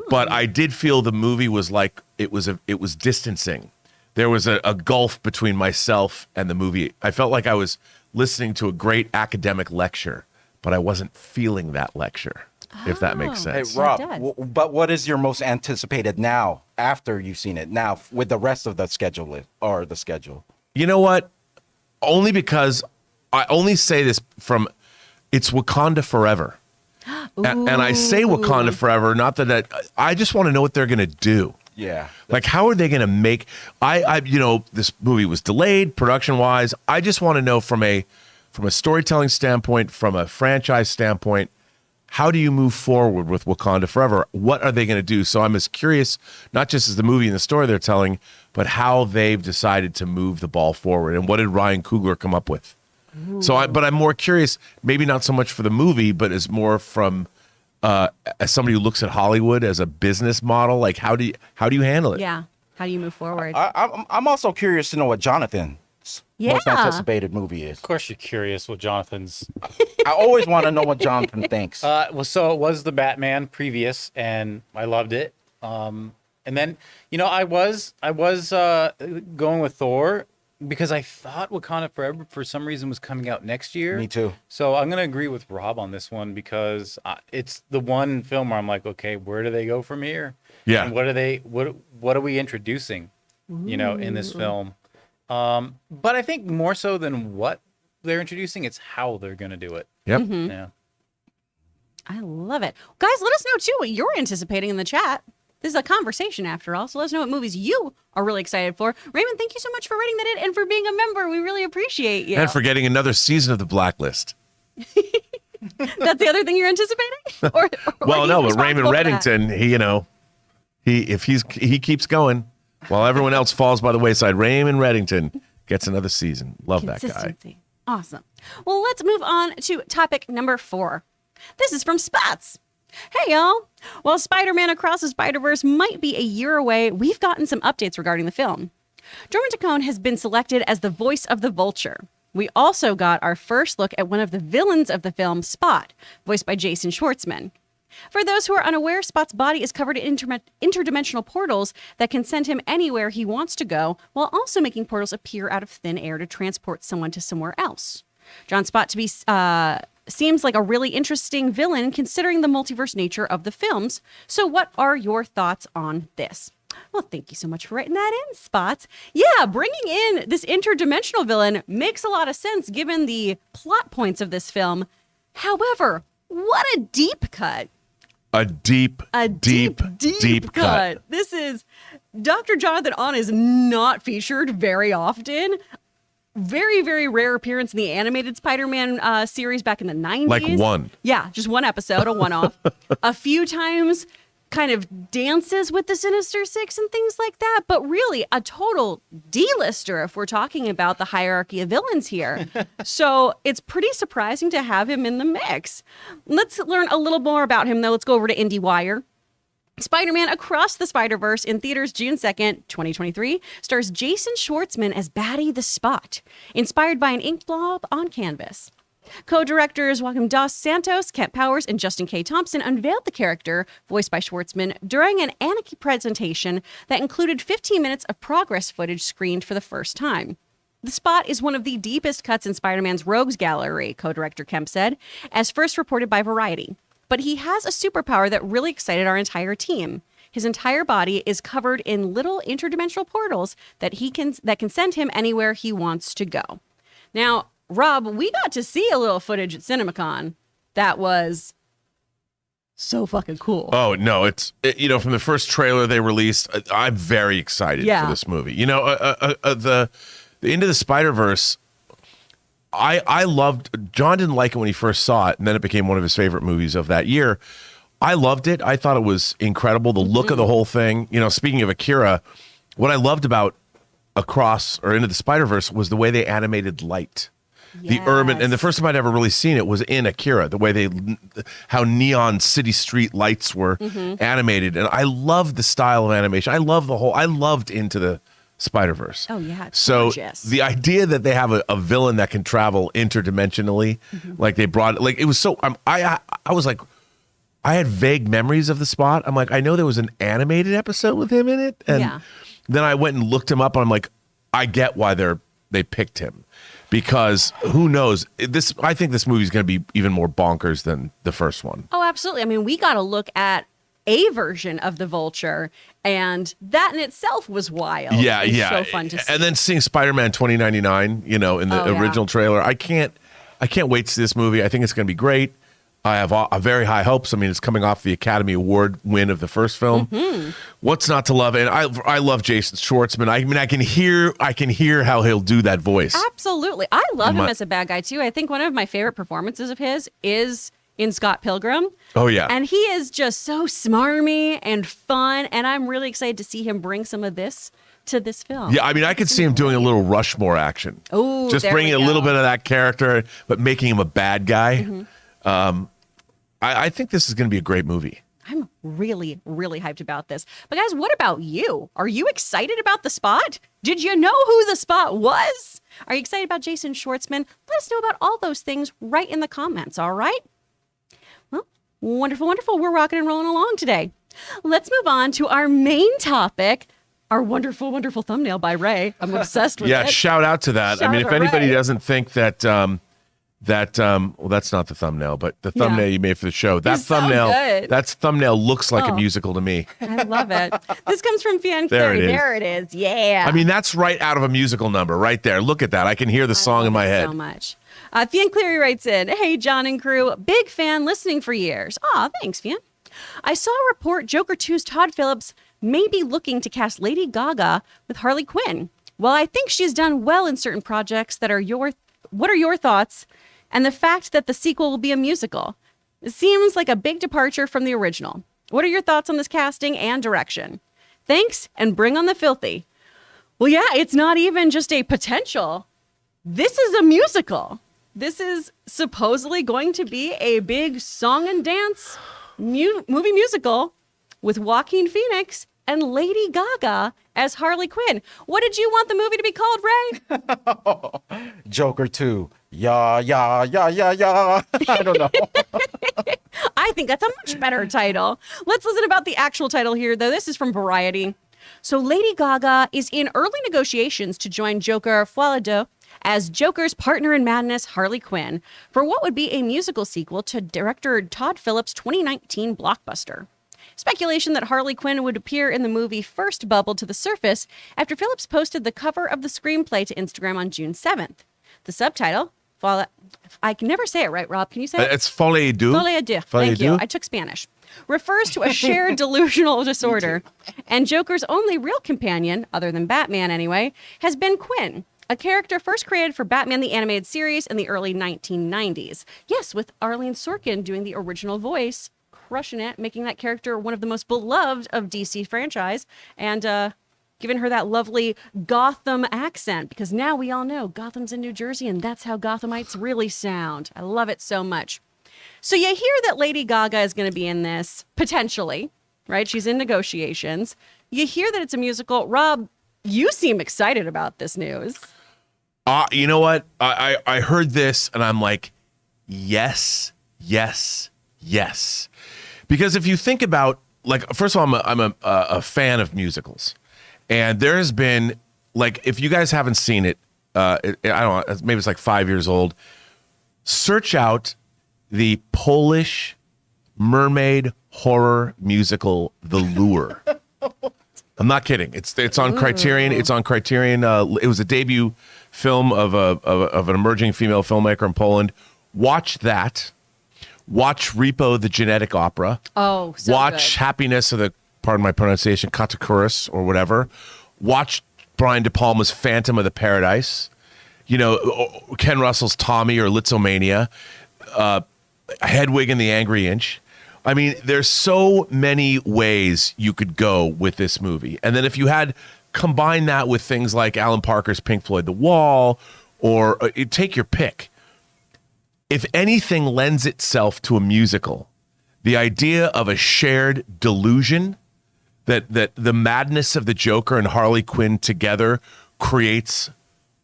S2: But I did feel the movie was like it was distancing. There was a gulf between myself and the movie. I felt like I was listening to a great academic lecture, but I wasn't feeling that lecture, if that makes
S3: Hey,
S2: sense.
S3: Rob,
S1: does.
S3: but what is your most anticipated now after you've seen it now with the rest of the schedule or the schedule?
S2: You know what? Only because I only say this from it's Wakanda Forever. And I say Wakanda Forever, not that I just want to know what they're going to do.
S3: Yeah.
S2: Like, how are they going to make? This movie was delayed production wise. I just want to know from a storytelling standpoint, from a franchise standpoint, how do you move forward with Wakanda Forever? What are they going to do? So I'm as curious, not just as the movie and the story they're telling, but how they've decided to move the ball forward. And what did Ryan Coogler come up with? But I'm more curious, maybe not so much for the movie, but as more from as somebody who looks at Hollywood as a business model. Like, how do you handle it?
S1: Yeah. How do you move forward?
S3: I'm also curious to know what Jonathan's most
S1: Yeah.
S3: anticipated movie is.
S4: Of course, you're curious what Jonathan's.
S3: I always want to know what Jonathan thinks.
S4: So it was the Batman previous, and I loved it. And then I was going with Thor because I thought Wakanda Forever for some reason was coming out next year.
S3: Me too.
S4: So I'm gonna agree with Rob on this one because it's the one film where I'm like, okay, where do they go from here?
S2: Yeah.
S4: And what are we introducing? In this film. But I think more so than what they're introducing, it's how they're gonna do it.
S2: Yep.
S4: Yeah.
S1: I love it. Guys, let us know too what you're anticipating in the chat. This is a conversation after all, so let us know what movies you are really excited for. Raymond, thank you so much for writing that in and for being a member. We really appreciate you.
S2: And for getting another season of The Blacklist.
S1: That's the other thing you're anticipating? Or
S2: Well,
S1: he's
S2: no, but
S1: responsible
S2: Raymond
S1: for that?
S2: Reddington, he keeps going while everyone else falls by the wayside. Raymond Reddington gets another season. Love that guy.
S1: Consistency. Awesome. Well, let's move on to topic number 4. This is from Spots. Hey, y'all. While Spider-Man Across the Spider-Verse might be a year away, we've gotten some updates regarding the film. Jordan Tacone has been selected as the voice of the Vulture. We also got our first look at one of the villains of the film, Spot, voiced by Jason Schwartzman. For those who are unaware, Spot's body is covered in interdimensional portals that can send him anywhere he wants to go, while also making portals appear out of thin air to transport someone to somewhere else. John Spot seems like a really interesting villain considering the multiverse nature of the films. So what are your thoughts on this? Well, thank you so much for writing that in, Spots. Yeah, bringing in this interdimensional villain makes a lot of sense given the plot points of this film. However, what a deep cut.
S2: A deep cut.
S1: This is Dr. Jonathan Ahn is not featured very often. Very, very rare appearance in the animated Spider-Man series back in the 90s.
S2: Like one.
S1: Yeah, just one episode, a one-off. A few times kind of dances with the Sinister Six and things like that, but really a total D-lister if we're talking about the hierarchy of villains here. So it's pretty surprising to have him in the mix. Let's learn a little more about him, though. Let's go over to IndieWire. Spider-Man Across the Spider-Verse in theaters June 2nd, 2023, stars Jason Schwartzman as Batty the Spot, inspired by an ink blob on canvas. Co-directors Joaquim Dos Santos, Kent Powers, and Justin K. Thompson unveiled the character, voiced by Schwartzman, during an Anarchy presentation that included 15 minutes of progress footage screened for the first time. The Spot is one of the deepest cuts in Spider-Man's Rogues Gallery, co-director Kemp said, as first reported by Variety. But he has a superpower that really excited our entire team. His entire body is covered in little interdimensional portals that can send him anywhere he wants to go. Now, Rob, we got to see a little footage at CinemaCon that was so fucking cool.
S2: Oh, no, from the first trailer they released, I'm very excited for this movie. The Into the Spider-Verse, I loved. John didn't like it when he first saw it, and then it became one of his favorite movies of that year. I loved it. I thought it was incredible. The look of the whole thing. Speaking of Akira, what I loved about Across or Into the Spider-Verse was the way they animated light. the urban, and the
S1: Yes.
S2: first time I'd ever really seen it was in Akira, the way how neon city street lights were animated. And I loved the style of animation. I loved Into the Spider-Verse.
S1: Oh, yeah, it's
S2: so
S1: gorgeous.
S2: the idea that they have a villain that can travel interdimensionally, like they brought, like it was so, I was like, I had vague memories of the spot. I'm like, I know there was an animated episode with him in it. And
S1: Yeah.
S2: then I went and looked him up and I'm like, I get why they picked him, because who knows, I think this movie's going to be even more bonkers than the first one.
S1: Oh, absolutely. I mean, we got to look at a version of the Vulture, and that in itself was wild.
S2: Yeah,
S1: and
S2: yeah.
S1: So fun to see.
S2: And then seeing Spider-Man 2099, in the
S1: Oh, yeah.
S2: original trailer, I can't wait to see this movie. I think it's going to be great. I have a very high hopes. I mean, it's coming off the Academy Award win of the first film. What's not to love? And I love Jason Schwartzman. I mean, I can hear how he'll do that voice.
S1: Absolutely. I love him
S2: My-
S1: as a bad guy, too. I think one of my favorite performances of his is in Scott Pilgrim.
S2: Oh, yeah.
S1: And he is just so smarmy and fun, and I'm really excited to see him bring some of this to this film.
S2: Yeah, I mean, I could see him doing a little Rushmore action.
S1: Ooh,
S2: just
S1: there
S2: bringing
S1: we
S2: a little
S1: go.
S2: bit of that character, but making him a bad guy. I think this is going to be a great movie.
S1: I'm really, really hyped about this. But guys, what about you? Are you excited about The Spot? Did you know who The Spot was? Are you excited about Jason Schwartzman? Let us know about all those things right in the comments, all right? Well, wonderful, wonderful. We're rocking and rolling along today. Let's move on to our main topic, our wonderful, wonderful thumbnail by Ray. I'm obsessed with
S2: Yeah,
S1: it.
S2: shout out to that. I
S1: Shout
S2: mean,
S1: out
S2: if
S1: to
S2: anybody
S1: Ray.
S2: doesn't think that well, that's not the thumbnail, but the thumbnail you made for the show. That
S1: It's so
S2: thumbnail,
S1: good.
S2: that thumbnail looks like a
S1: Oh.
S2: musical to me.
S1: I love it. This comes from Fan
S2: There
S1: Carey.
S2: it is.
S1: There it is. Yeah.
S2: I mean, that's right out of a musical number, right there. Look at that. I can hear the song in my head.
S1: So much. Fian Cleary writes in, "Hey, John and crew, big fan listening for years." Aw, thanks, Fian. "I saw a report Joker 2's Todd Phillips may be looking to cast Lady Gaga with Harley Quinn. Well, I think she's done well in certain projects what are your thoughts? And the fact that the sequel will be a musical. It seems like a big departure from the original. What are your thoughts on this casting and direction? Thanks, and bring on the filthy." Well, yeah, it's not even just a potential. This is a musical. This is supposedly going to be a big song and dance movie musical with Joaquin Phoenix and Lady Gaga as Harley Quinn. What did you want the movie to be called, Ray?
S3: Joker 2. Yeah. I don't know.
S1: I think that's a much better title. Let's listen about the actual title here, though. This is from Variety. So Lady Gaga is in early negotiations to join Joker Fualado as Joker's partner in madness, Harley Quinn, for what would be a musical sequel to director Todd Phillips' 2019 blockbuster. Speculation that Harley Quinn would appear in the movie first bubbled to the surface after Phillips posted the cover of the screenplay to Instagram on June 7th. The subtitle, I can never say it right, Rob. Can you say it?
S2: It's Folie à Deux.
S1: Folie à Deux. Thank you. I took Spanish. Refers to a shared delusional disorder. And Joker's only real companion, other than Batman anyway, has been Quinn, a character first created for Batman the Animated Series in the early 1990s. Yes, with Arlene Sorkin doing the original voice, crushing it, making that character one of the most beloved of DC franchise, and giving her that lovely Gotham accent, because now we all know Gotham's in New Jersey, and that's how Gothamites really sound. I love it so much. So you hear that Lady Gaga is going to be in this, potentially, right? She's in negotiations. You hear that it's a musical. Rob, you seem excited about this news.
S2: You know what? I heard this and I'm like, yes. Because if you think about, like, first of all, I'm a fan of musicals. And there has been, like, if you guys haven't seen it, I don't know, maybe it's like 5 years old. Search out the Polish mermaid horror musical, The Lure. I'm not kidding. It's on Criterion. It's on Criterion. It was a debut film of an emerging female filmmaker in Poland. Watch that. Watch Repo, the Genetic Opera.
S1: Oh, so
S2: Watch
S1: good.
S2: Happiness of the, pardon my pronunciation, Katakuris or whatever. Watch Brian De Palma's Phantom of the Paradise. You know, Ken Russell's Tommy or Litzomania. Hedwig and the Angry Inch. I mean, there's so many ways you could go with this movie. And then if you had combined that with things like Alan Parker's Pink Floyd The Wall or take your pick. If anything lends itself to a musical, the idea of a shared delusion that the madness of the Joker and Harley Quinn together creates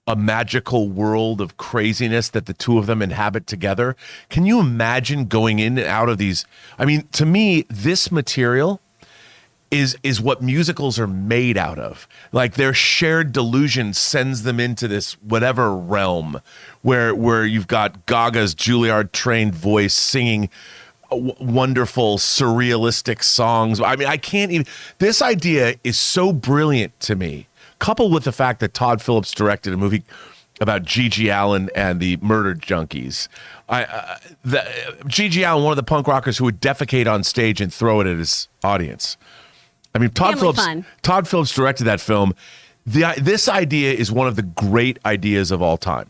S2: a magical world of craziness that the two of them inhabit together. Can you imagine going in and out of these? I mean, to me, this material is what musicals are made out of. Like their shared delusion sends them into this whatever realm where you've got Gaga's Juilliard trained voice singing wonderful surrealistic songs. I mean, I can't even. This idea is so brilliant to me, coupled with the fact that Todd Phillips directed a movie about Gigi Allen and the murdered junkies. Gigi Allen, one of the punk rockers who would defecate on stage and throw it at his audience. I mean, Todd Phillips directed that film. This idea is one of the great ideas of all time.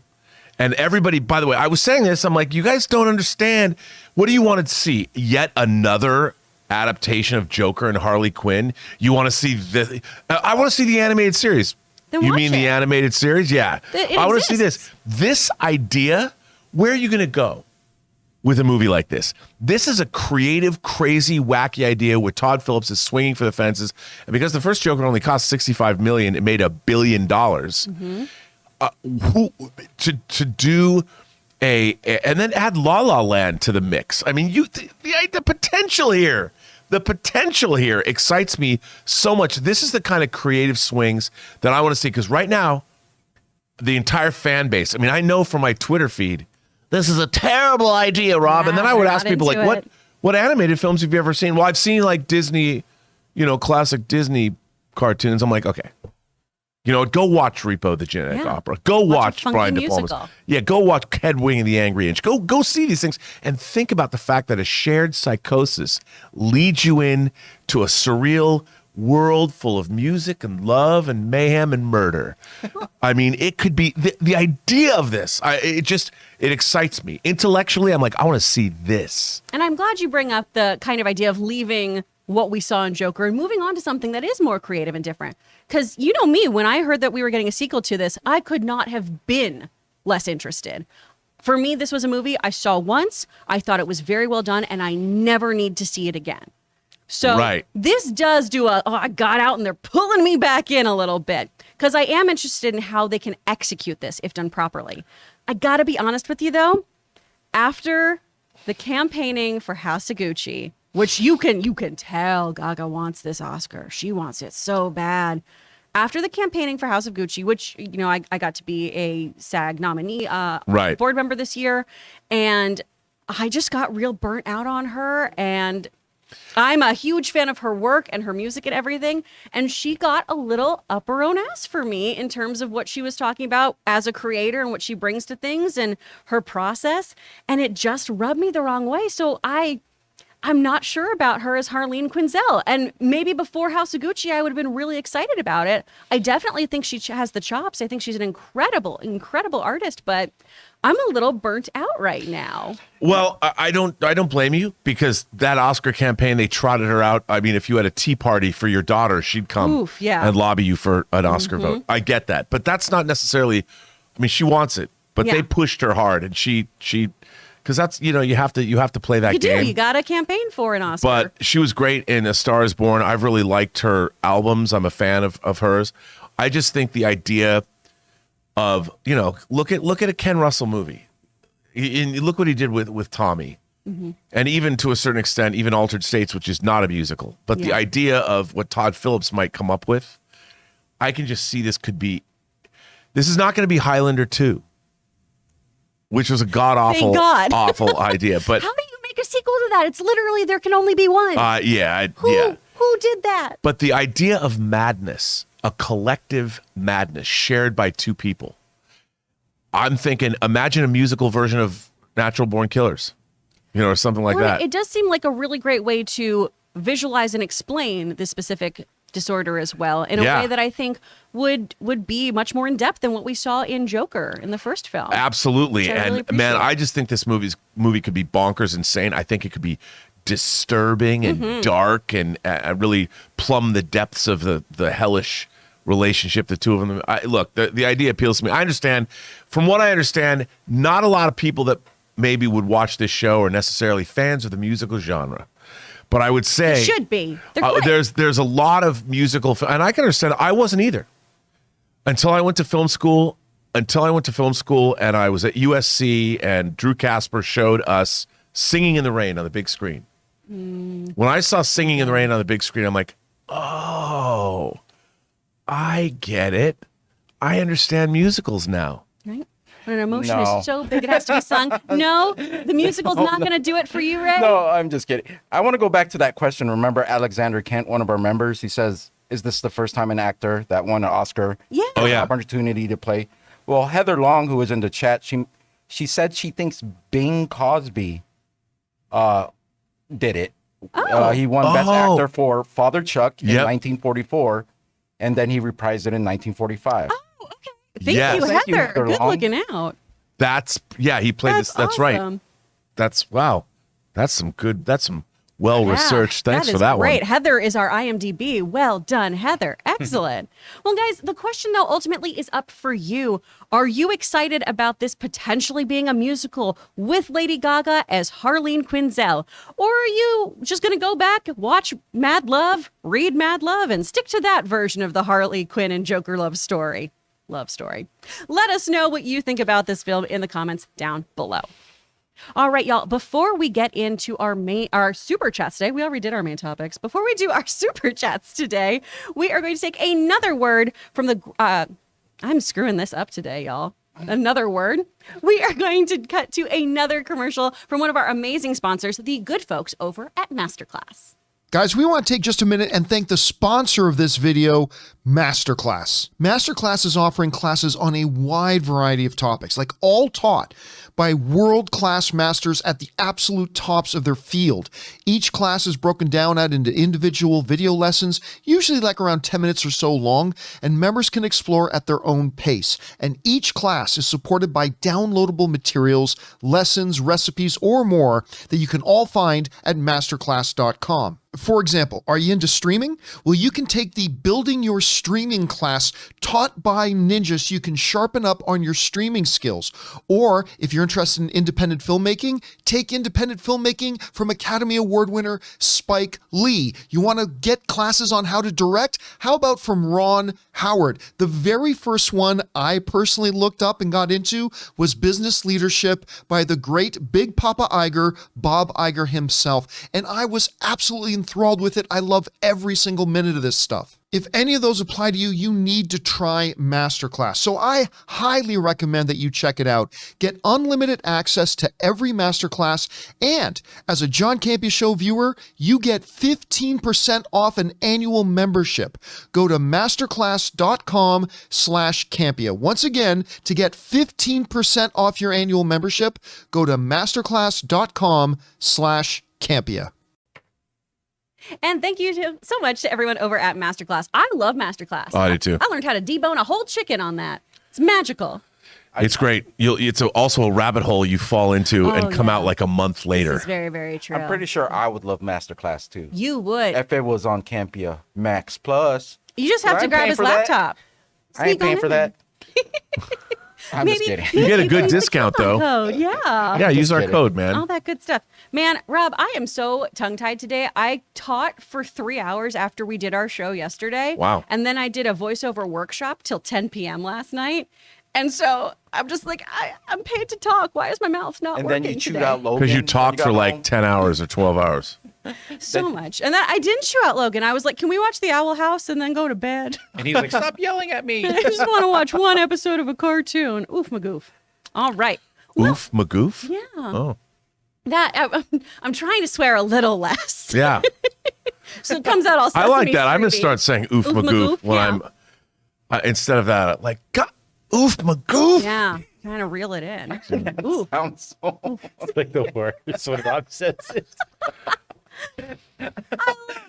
S2: And everybody, by the way, I was saying this, I'm like, you guys don't understand. What do you want to see? Yet another adaptation of Joker and Harley Quinn? You want to see this? I want to see the animated series.
S1: Then
S2: you
S1: watch
S2: mean
S1: it.
S2: the animated series? Yeah. I want to see this. This idea, where are you going to go with a movie like this? This is a creative, crazy, wacky idea where Todd Phillips is swinging for the fences. And because the first Joker only cost $65 million, it made $1 billion. Mm-hmm. To do and then add La La Land to the mix. I mean, the potential here excites me so much. This is the kind of creative swings that I want to see, because right now, the entire fan base, I mean, I know from my Twitter feed, this is a terrible idea, Rob. And then I would ask people like, what animated films have you ever seen? Well, I've seen like Disney, classic Disney cartoons. I'm like, okay. Go watch Repo the Genetic Opera. Go watch Brian De Palma's. Yeah, go watch Hedwig and the Angry Inch. Go see these things and think about the fact that a shared psychosis leads you in to a surreal world full of music and love and mayhem and murder. I mean, it could be the idea of this. It excites me intellectually. I'm like, I want to see this.
S1: And I'm glad you bring up the kind of idea of leaving what we saw in Joker and moving on to something that is more creative and different. Because you know me, when I heard that we were getting a sequel to this, I could not have been less interested. For me, this was a movie I saw once. I thought it was very well done, and I never need to see it again. So This does do I got out and they're pulling me back in a little bit, because I am interested in how they can execute this if done properly. I got to be honest with you, though. After the campaigning for House of Gucci, which you can tell Gaga wants this Oscar. She wants it so bad. After the campaigning for House of Gucci, which, I got to be a SAG nominee, board member this year, and I just got real burnt out on her. And I'm a huge fan of her work and her music and everything. And she got a little up her own ass for me in terms of what she was talking about as a creator and what she brings to things and her process. And it just rubbed me the wrong way. So I'm not sure about her as Harleen Quinzel. And maybe before House of Gucci, I would have been really excited about it. I definitely think she has the chops. I think she's an incredible, incredible artist, but I'm a little burnt out right now.
S2: Well, I don't blame you, because that Oscar campaign, they trotted her out. I mean, if you had a tea party for your daughter, she'd come and lobby you for an Oscar vote. I get that. But that's not necessarily, I mean, she wants it, but they pushed her hard, and she because that's, you have to play that game.
S1: You got to campaign for an Oscar.
S2: But she was great in A Star Is Born. I've really liked her albums. I'm a fan of hers. I just think the idea of, look at a Ken Russell movie. Look what he did with Tommy. Mm-hmm. And even to a certain extent, even Altered States, which is not a musical. But the idea of what Todd Phillips might come up with, I can just see this is not going to be Highlander 2. Which was a awful idea. But
S1: how do you make a sequel to that? It's literally there can only be one. Who did that?
S2: But the idea of madness, a collective madness shared by two people. I'm thinking, imagine a musical version of Natural Born Killers, or something like that.
S1: It does seem like a really great way to visualize and explain this specific disorder as well, in a way that I think would be much more in depth than what we saw in Joker in the first film.
S2: Absolutely. And man, I just think this movie could be bonkers insane. I think it could be disturbing and dark and really plumb the depths of the hellish relationship the two of them. Look, the idea appeals to me. I understand. From what I understand, not a lot of people that maybe would watch this show are necessarily fans of the musical genre. But I would say
S1: Should be. They're great.
S2: there's a lot of musical, and I can understand. I wasn't either until I went to film school. And I was at USC, and Drew Casper showed us Singing in the Rain on the big screen. When I saw Singing in the Rain on the big screen, I'm like, oh, I get it. I understand musicals now.
S1: Right? When an emotion
S3: No.
S1: is so big it has to be sung. No, the musical's not going to do it for you, Ray.
S3: No, I'm just kidding. I want to go back to that question. Remember Alexander Kent, one of our members? He says, is this the first time an actor that won an Oscar
S1: Yeah.
S2: Oh, yeah.
S3: opportunity to play? Well, Heather Long, who was in the chat, she said she thinks Bing Crosby did it.
S1: Oh.
S3: He won Best
S2: Oh.
S3: Actor for Father Chuck in
S2: Yep.
S3: 1944, and then he reprised it in 1945.
S1: Oh, okay. Thank
S2: Yes.
S1: you,
S3: Thank you,
S1: Heather.
S3: Heather
S1: Good
S3: Long.
S1: looking out.
S2: He played this. That's right.
S1: awesome.
S2: Wow. That's some well researched. Thanks
S1: that
S2: for
S1: is
S2: that
S1: great.
S2: one.
S1: Heather is our IMDb. Well done, Heather. Excellent. Well, guys, the question though ultimately is up for you. Are you excited about this potentially being a musical with Lady Gaga as Harleen Quinzel? Or are you just going to go back, watch Mad Love, read Mad Love, and stick to that version of the Harley Quinn and Joker love story? Love story. Let us know what you think about this film in the comments down below. All right, y'all. Before we get into our super chats today, we already did our main topics. Before we do our super chats today, we are going to take another word from the. I'm screwing this up today, y'all. Another word. We are going to cut to another commercial from one of our amazing sponsors, the good folks over at Masterclass.
S5: Guys, we want to take just a minute and thank the sponsor of this video, Masterclass. Masterclass is offering classes on a wide variety of topics, like all taught by world-class masters at the absolute tops of their field. Each class is broken down out into individual video lessons, usually like around 10 minutes or so long, and members can explore at their own pace. And each class is supported by downloadable materials, lessons, recipes, or more that you can all find at masterclass.com. For example, are you into streaming? Well, you can take the Building Your Streaming class taught by ninjas so you can sharpen up on your streaming skills. Or if you're interested in independent filmmaking, take independent filmmaking from Academy Award winner Spike Lee. You want to get classes on how to direct? How about from Ron Howard? The very first one I personally looked up and got into was Business Leadership by the great Big Papa Iger, Bob Iger himself. And I was absolutely enthralled with it. I love every single minute of this stuff. If any of those apply to you, you need to try Masterclass. So I highly recommend that you check it out. Get unlimited access to every Masterclass. And as a John Campea Show viewer, you get 15% off an annual membership. Go to masterclass.com/Campea. Once again, to get 15% off your annual membership, go to masterclass.com/Campea.
S1: And thank you so much to everyone over at Masterclass. I love Masterclass.
S2: I do too.
S1: I learned how to debone a whole chicken on that. It's magical.
S2: It's great. It's also a rabbit hole you fall into and come out like a month later.
S1: This is very, very true.
S3: I'm pretty sure I would love Masterclass too.
S1: You would.
S3: If it was on Campea Max Plus.
S1: You just have
S3: But
S1: to
S3: I'm
S1: grab
S3: paying
S1: his
S3: for that.
S1: laptop.
S3: I ain't
S1: Sneak on
S3: paying for
S1: in.
S3: that. I'm just
S1: Maybe-
S3: kidding.
S2: You get a good discount though.
S1: Code, yeah.
S2: Yeah, use our
S3: kidding.
S2: code, man.
S1: All that good stuff. Man, Rob, I am so tongue-tied today. I taught for 3 hours after we did our show yesterday.
S2: Wow.
S1: And then I did a voiceover workshop till 10 p.m. last night. And so I'm just like, I'm paid to talk. Why is my mouth not
S3: And
S1: working
S3: then you chewed
S1: today?
S3: out Logan.
S2: Because you
S3: when
S2: talked
S3: got
S2: for like
S3: home.
S2: 10 hours or 12 hours.
S1: So much. And then I didn't chew out Logan. I was like, can we watch The Owl House and then go to bed?
S4: And he's like, stop yelling at me.
S1: I just want to watch one episode of a cartoon. Oof, magoof. All right.
S2: Oof, magoof?
S1: Yeah.
S2: Oh.
S1: I'm trying to swear a little less.
S2: Yeah.
S1: So it comes out all
S2: I like
S1: Sesame
S2: that. I'm going to
S1: Street-y.
S2: start saying oof,
S1: Oof,
S2: magoof
S1: magoof,
S2: when
S1: yeah.
S2: I'm, instead of that, like, God, oof, magoof.
S1: Yeah. Trying to reel it in. Ooh.
S3: Sounds so.
S4: It's like the worst when Rob says it.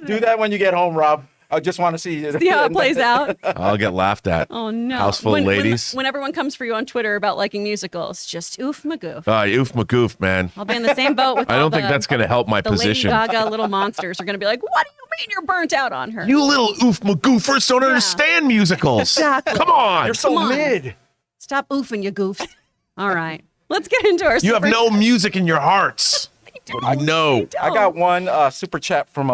S3: Do that when you get home, Rob. I just want to see
S1: See how it plays out.
S2: I'll get laughed at.
S1: Oh no!
S2: House full of ladies.
S1: When everyone comes for you on Twitter about liking musicals, just oof magoof.
S2: Oof, magoof, man.
S1: I'll be in the same boat with.
S2: I
S1: all
S2: don't think
S1: the-
S2: that's going to help my
S1: the
S2: position.
S1: Lady Gaga little monsters are going to be like, "What do you mean you're burnt out on her?
S2: You little oof magoofers don't understand musicals.
S1: Exactly.
S2: Come on.
S3: You're so
S1: Come on.
S3: mid.
S1: Stop oofing, you goofs. All right. Let's get into our
S2: You have no music in your hearts. I know.
S3: I got one super chat from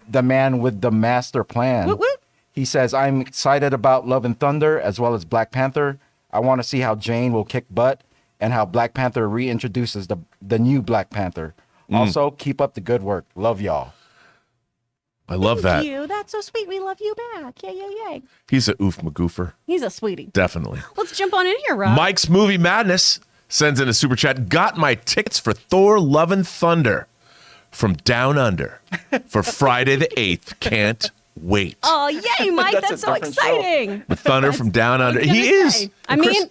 S3: the man with the master plan.
S1: Woot woot.
S3: He says, I'm excited about Love and Thunder as well as Black Panther. I want to see how Jane will kick butt and how Black Panther reintroduces the new Black Panther. Also, keep up the good work. Love y'all.
S2: I love that.
S1: Thank you. That's so sweet. We love you back. Yay, yay, yay.
S2: He's a oof magoofer.
S1: He's a sweetie.
S2: Definitely.
S1: Let's jump on in here, Rob.
S2: Mike's Movie Madness sends in a super chat. Got my tickets for Thor Love and Thunder from Down Under for Friday the 8th. Can't wait.
S1: Oh, yay, Mike.
S3: That's
S1: That's
S3: a
S1: so
S3: different show.
S1: exciting.
S2: The Thunder from Down Under.
S1: I was
S2: He
S1: gonna
S2: is.
S1: say. I mean,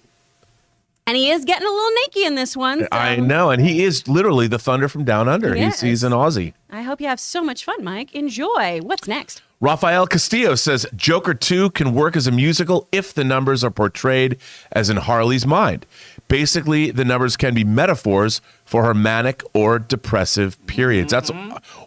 S1: and he is getting a little naked in this one. So
S2: I know. And he is literally the Thunder from Down Under.
S1: Yes.
S2: He's an Aussie.
S1: I hope you have so much fun, Mike. Enjoy. What's next?
S2: Rafael Castillo says Joker 2 can work as a musical if the numbers are portrayed as in Harley's mind. Basically, the numbers can be metaphors for her manic or depressive periods.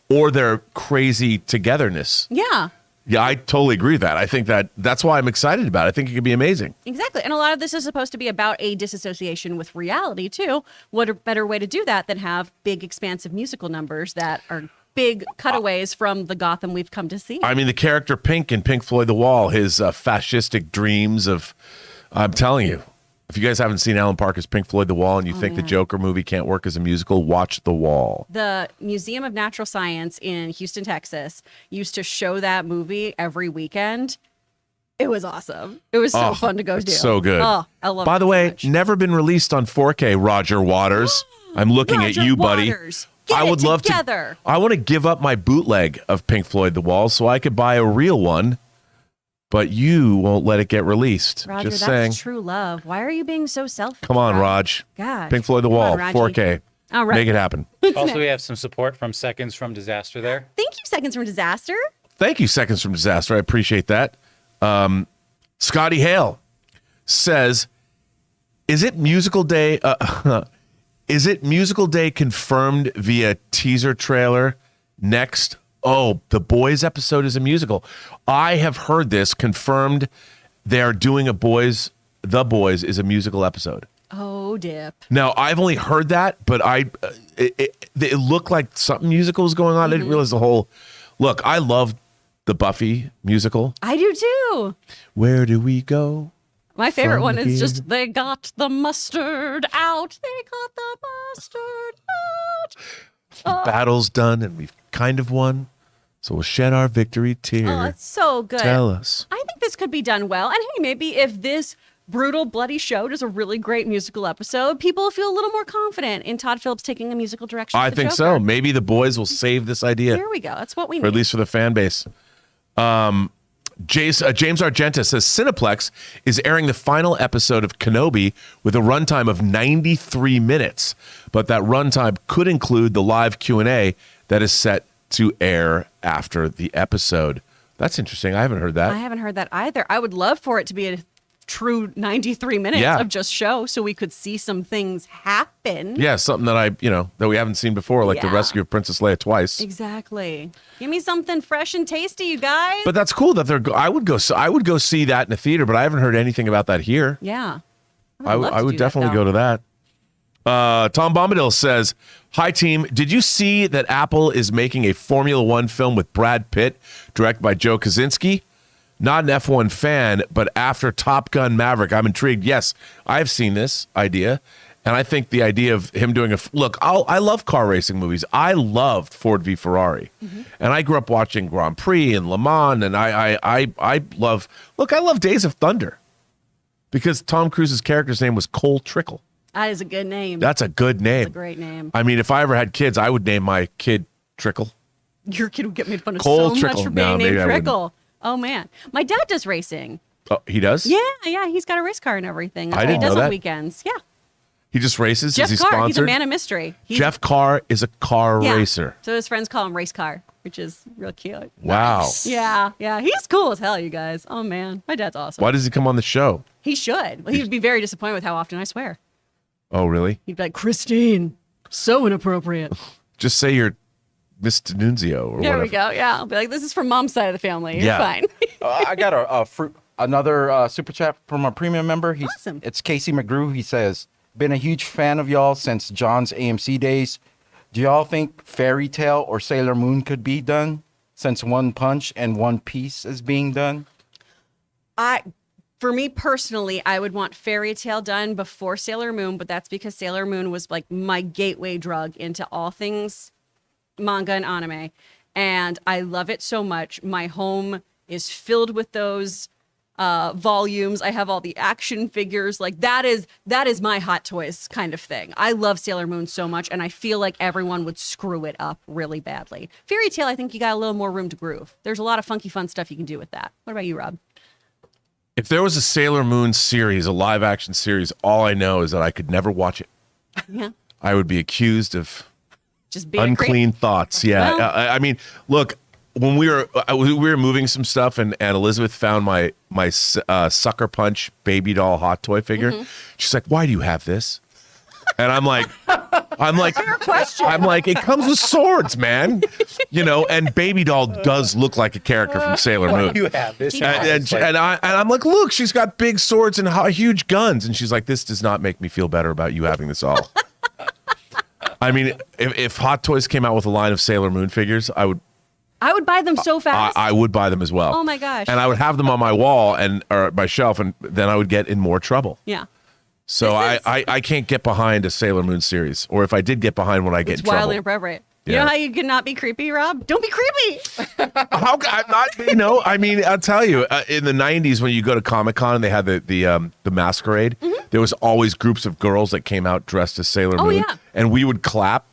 S2: Or their crazy togetherness.
S1: Yeah.
S2: Yeah, I totally agree with that. I think that's why I'm excited about it. I think it could be amazing.
S1: Exactly. And a lot of this is supposed to be about a disassociation with reality, too. What a better way to do that than have big, expansive musical numbers that are big cutaways from the Gotham we've come to see.
S2: I mean, the character Pink in Pink Floyd The Wall, his fascistic dreams of, I'm telling you, if you guys haven't seen Alan Parker's Pink Floyd The Wall and you think the Joker movie can't work as a musical, watch The Wall.
S1: The Museum of Natural Science in Houston, Texas, used to show that movie every weekend. It was awesome. It was so fun to go do.
S2: So good.
S1: Oh, I love it.
S2: By the
S1: so
S2: way,
S1: much.
S2: never been released on 4K, Roger Waters. I'm looking at
S1: Roger
S2: you, buddy.
S1: Waters, get
S2: I would
S1: it
S2: love
S1: together.
S2: to. I want to give up my bootleg of Pink Floyd The Wall so I could buy a real one, but you won't let it get released.
S1: Roger,
S2: Just
S1: that's
S2: saying.
S1: true love. Why are you being so selfish?
S2: Come on, Raj.
S1: Gosh.
S2: Pink Floyd The
S1: Come on,
S2: Wall,
S1: Raji.
S2: 4K.
S1: All right.
S2: Make it happen.
S4: Also, we have some support from Seconds from Disaster there.
S1: Thank you, Seconds from Disaster.
S2: Thank you, Seconds from Disaster. I appreciate that. Scotty Hale says, "Is it musical day? Is it musical day confirmed via teaser trailer next? Oh, the Boys episode is a musical. I have heard this confirmed. They're doing The Boys is a musical episode.
S1: Oh, dip.
S2: Now, I've only heard that, but it looked like something musical was going on. I didn't realize the whole. Look, I love the Buffy musical.
S1: I do too.
S2: Where do we go?
S1: My favorite
S2: From
S1: one is
S2: here.
S1: just they got the mustard out. They got the mustard out.
S2: Battle's done and we've kind of won. So we'll shed our victory tear.
S1: Oh, it's so good.
S2: Tell us.
S1: I think this could be done well. And hey, maybe if this brutal, bloody show does a really great musical episode, people will feel a little more confident in Todd Phillips taking a musical direction.
S2: I
S1: with the
S2: think
S1: Joker.
S2: so. Maybe the Boys will save this idea,
S1: Here we go. That's what we
S2: or at
S1: need.
S2: least for the fan base. James Argenta says Cineplex is airing the final episode of Kenobi with a runtime of 93 minutes, but that runtime could include the live Q&A that is set to air after the episode. That's interesting. I haven't heard that.
S1: I haven't heard that either. I would love for it to be a true 93 minutes
S2: Yeah.
S1: of just show so we could see some things happen.
S2: Yeah, something that that we haven't seen before, like the
S1: Yeah.
S2: rescue of Princess Leia twice.
S1: Exactly. Give me something fresh and tasty, you guys.
S2: But that's cool that I would go see that in the theater, but I haven't heard anything about that here.
S1: yeah.
S2: I would definitely go to that. Tom Bombadil says, "Hi team, did you see that Apple is making a Formula One film with Brad Pitt, directed by Joe Kosinski? Not an F1 fan, but after Top Gun Maverick, I'm intrigued. Yes, I've seen this idea, and I think the idea of him doing I love car racing movies. I loved Ford v Ferrari, and I grew up watching Grand Prix and Le Mans, and I love Days of Thunder, because Tom Cruise's character's name was Cole Trickle.
S1: That is a good name.
S2: That's a good name.
S1: That's a great name.
S2: I mean, if I ever had kids, I would name my kid Trickle.
S1: Your kid would get made fun of
S2: Cole
S1: so
S2: Trickle.
S1: much for
S2: No,
S1: being
S2: maybe
S1: named
S2: I wouldn't.
S1: Trickle. Oh, man. My dad does racing.
S2: Oh, he does?
S1: Yeah. He's got a race car and everything. That's
S2: I
S1: what he
S2: didn't
S1: does
S2: know
S1: on
S2: that.
S1: weekends. Yeah.
S2: He just races?
S1: Jeff
S2: Is he
S1: Carr.
S2: sponsored?
S1: He's a man of mystery.
S2: Jeff Carr is a car
S1: Yeah.
S2: racer.
S1: So his friends call him Race Car, which is real cute.
S2: Wow.
S1: Yeah. He's cool as hell, you guys. Oh, man. My dad's awesome.
S2: Why does he come on the show?
S1: He should. Well, he'd be very disappointed with how often I swear.
S2: Oh, really?
S1: He'd be like, Christine, so inappropriate.
S2: Just say you're Mr. Nunzio or
S1: There
S2: whatever.
S1: we go. Yeah. I'll be like, this is from mom's side of the family. You're
S2: Yeah.
S1: fine.
S3: I got another super chat from a premium member.
S1: Awesome.
S3: It's Casey McGrew. He says, been a huge fan of y'all since John's AMC days. Do y'all think Fairy Tale or Sailor Moon could be done since One Punch and One Piece is being done?
S1: For me personally, I would want Fairy Tale done before Sailor Moon, but that's because Sailor Moon was like my gateway drug into all things manga and anime. And I love it so much. My home is filled with those volumes. I have all the action figures. Like that is my Hot Toys kind of thing. I love Sailor Moon so much, and I feel like everyone would screw it up really badly. Fairy Tale, I think you got a little more room to groove. There's a lot of funky fun stuff you can do with that. What about you, Rob?
S2: If there was a Sailor Moon series, a live action series, all I know is that I could never watch it.
S1: Yeah.
S2: I would be accused of
S1: Just being
S2: unclean thoughts. Yeah.
S1: Well-
S2: I mean, look, when we were moving some stuff and Elizabeth found my Sucker Punch baby doll hot toy figure.
S1: Mm-hmm.
S2: She's like, "Why do you have this?" And I'm like,
S1: question.
S2: it comes with swords, man. And baby doll does look like a character from Sailor Moon.
S4: You have this.
S2: And I'm like, look, she's got big swords and huge guns. And she's like, this does not make me feel better about you having this all. I mean, if Hot Toys came out with a line of Sailor Moon figures, I would
S1: buy them so fast.
S2: I would buy them as well.
S1: Oh my gosh.
S2: And I would have them on my wall or my shelf, and then I would get in more trouble.
S1: Yeah.
S2: So I can't get behind a Sailor Moon series, or if I did get behind one, I get
S1: It's
S2: in trouble.
S1: wildly inappropriate. You
S2: Yeah.
S1: know how you could not be creepy, Rob? Don't be creepy.
S2: How I'm not? I mean, I'll tell you. In the '90s, when you go to Comic-Con and they had the masquerade, there was always groups of girls that came out dressed as Sailor Moon,
S1: yeah.
S2: and we would clap,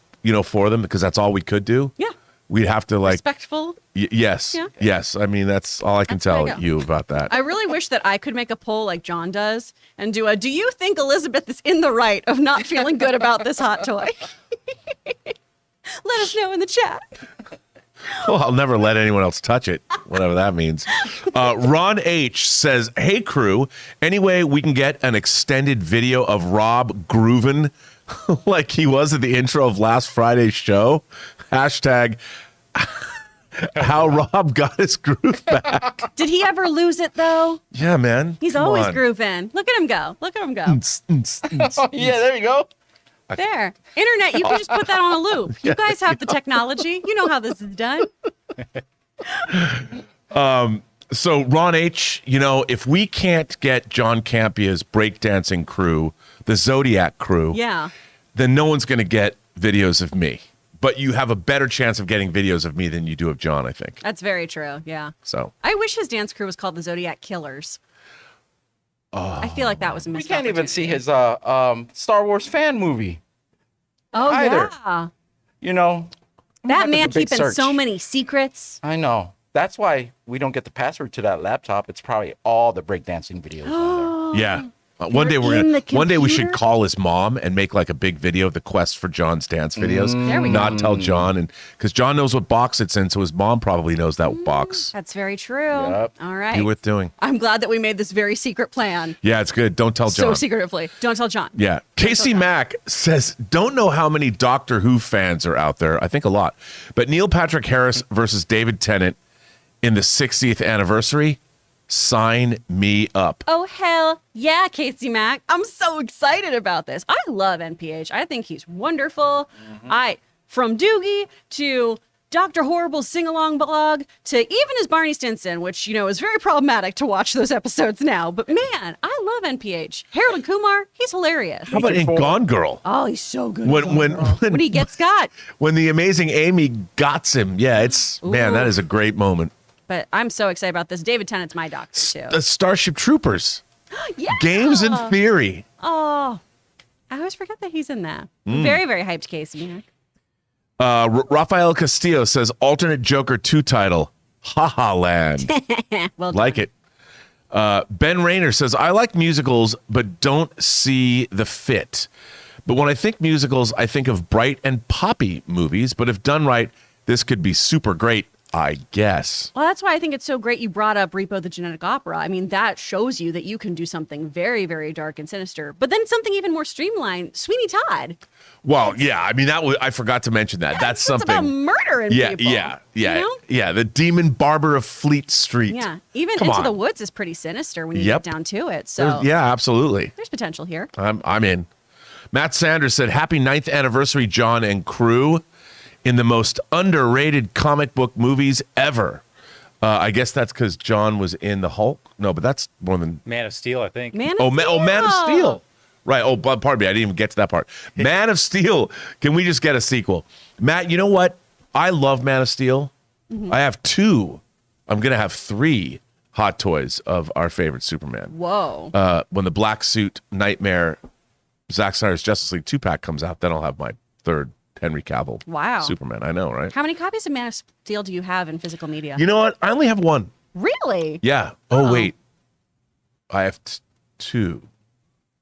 S2: for them because that's all we could do.
S1: Yeah.
S2: We'd have to
S1: Respectful.
S2: yes,
S1: Yeah.
S2: yes. I mean, that's all I can
S1: That's where I
S2: tell
S1: go.
S2: you about that.
S1: I really wish that I could make a poll like John does and do you think Elizabeth is in the right of not feeling good about this hot toy? Let us know in the chat.
S2: Well, I'll never let anyone else touch it, whatever that means. Ron H says, "Hey crew, anyway we can get an extended video of Rob grooving like he was at the intro of last Friday's show. Hashtag how Rob got his groove back."
S1: Did he ever lose it though?
S2: Yeah, man.
S1: He's
S2: Come
S1: always
S2: on.
S1: grooving. Look at him go. Look at him go.
S3: Yeah, there you go.
S1: There. Internet, you can just put that on a loop. You guys have the technology. You know how this is done.
S2: So Ron H, if we can't get John Campea's breakdancing crew, the Zodiac crew,
S1: Yeah.
S2: then no one's going to get videos of me. But you have a better chance of getting videos of me than you do of John, I think.
S1: That's very true. Yeah.
S2: So
S1: I wish his dance crew was called the Zodiac Killers. I feel like that was a
S3: We
S1: missed
S3: can't even see
S1: opportunity.
S3: his Star Wars fan movie.
S1: Oh,
S3: either.
S1: yeah. That man
S3: big
S1: keeping
S3: search.
S1: so many secrets.
S3: I know. That's why we don't get the password to that laptop. It's probably all the breakdancing videos on
S2: yeah. One day
S1: You're in the
S2: one day we should
S1: computer?
S2: call his mom and make like a big video of the quest for John's dance videos.
S1: There we go.
S2: Not tell John, and because John knows what box it's in, so his mom probably knows that box.
S1: That's very true.
S3: Yep.
S1: All right.
S2: Be worth doing.
S1: I'm glad that we made this very secret plan.
S2: Yeah, it's good. Don't tell
S1: So
S2: John.
S1: secretively. Don't tell John.
S2: Yeah. Casey Mack says, "Don't know how many Doctor Who fans are out there. I think a lot. But Neil Patrick Harris versus David Tennant in the 60th anniversary, sign me up."
S1: Oh, hell yeah, Casey Mack. I'm so excited about this. I love NPH. I think he's wonderful. From Doogie to Dr. Horrible's sing-along blog to even as Barney Stinson, which, is very problematic to watch those episodes now. But man, I love NPH. Harold and Kumar, he's hilarious.
S2: How about in Gone Girl?
S1: Oh, he's so good.
S2: When
S1: he gets got.
S2: when the amazing Amy gots him. Yeah, it's man, that is a great moment.
S1: But I'm so excited about this. David Tennant's my doctor, too.
S2: The Starship Troopers.
S1: Yeah.
S2: Games in Theory.
S1: Oh, I always forget that he's in that.
S2: Mm.
S1: Very, very hyped, Casey Mack.
S2: Rafael Castillo says alternate Joker 2 title, Haha Land.
S1: Well done.
S2: Like it. Ben Rayner says, I like musicals, but don't see the fit. But when I think musicals, I think of bright and poppy movies. But if done right, this could be super great. I guess.
S1: Well, that's why I think it's so great you brought up Repo the Genetic Opera. I mean, that shows you that you can do something very, very dark and sinister, but then something even more streamlined, Sweeney Todd.
S2: Well, yeah, I mean, I forgot to mention that. That's
S1: It's
S2: something.
S1: about murdering people.
S2: Yeah.
S1: You know?
S2: Yeah, the demon barber of Fleet Street.
S1: Yeah. Even
S2: Come
S1: Into
S2: on.
S1: the Woods is pretty sinister when you
S2: Yep.
S1: get down to it. So
S2: Yeah, absolutely.
S1: there's potential here.
S2: I'm in. Matt Sanders said, "Happy 9th anniversary, John and crew, in the most underrated comic book movies ever." I guess that's because John was in the Hulk. No, but that's more than.
S4: Man of Steel, I think.
S1: Man of Steel.
S2: Man of Steel. Right. Oh, pardon me. I didn't even get to that part. Man of Steel. Can we just get a sequel? Matt, you know what? I love Man of Steel. I have 2. I'm going to have 3 hot toys of our favorite Superman.
S1: Whoa.
S2: When the Black Suit Nightmare Zack Snyder's Justice League 2-pack comes out, then I'll have my 3rd Henry Cavill
S1: Wow.
S2: Superman. I know, right?
S1: How many copies of Man of Steel do you have in physical media?
S2: You know what? I only have 1.
S1: Really?
S2: Yeah. Oh, wait. I have 2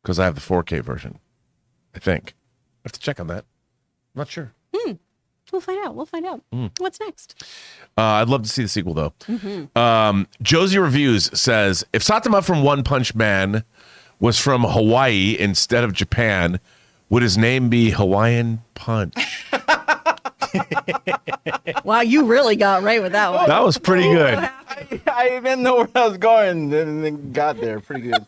S2: because I have the 4K version, I think. I have to check on that. I'm not sure.
S1: We'll find out. We'll find out. What's next?
S2: I'd love to see the sequel, though. Josie Reviews says, if Saitama from One Punch Man was from Hawaii instead of Japan, would his name be Hawaiian Punch?
S1: Wow, you really got right with that one.
S2: That was pretty good.
S3: I didn't know where I was going, and then got there pretty good.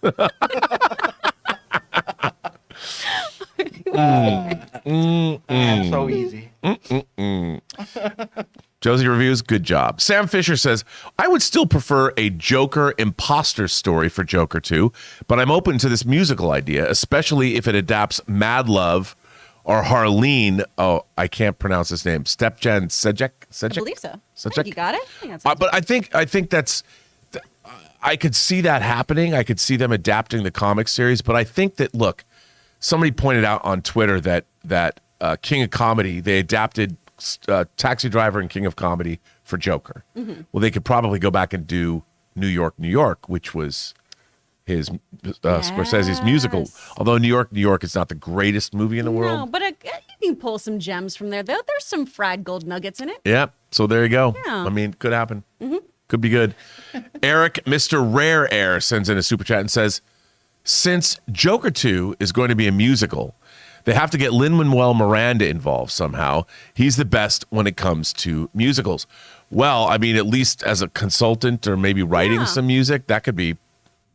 S3: So easy.
S2: Josie Reviews, good job. Sam Fisher says, I would still prefer a Joker imposter story for Joker 2, but I'm open to this musical idea, especially if it adapts Mad Love or Harleen. Oh, I can't pronounce his name. Stepjen Sejek?
S1: I believe so. I
S2: Sejek?
S1: think you got it. I think that's
S2: But I think that's. I could see that happening. I could see them adapting the comic series. But I think that, look, somebody pointed out on Twitter that King of Comedy, they adapted Taxi Driver and King of Comedy for Joker. Well, they could probably go back and do New York, New York, which was his Scorsese's musical. Although New York is not the greatest movie in the world.
S1: No, but you can pull some gems from there. There's some fried gold nuggets in it.
S2: Yeah. So there you go.
S1: Yeah.
S2: I mean, could happen. Could be good. Eric, Mr. Rare Air, sends in a super chat and says, since Joker 2 is going to be a musical, they have to get Lin-Manuel Miranda involved somehow. He's the best when it comes to musicals. Well, I mean, at least as a consultant or maybe writing some music, that could be.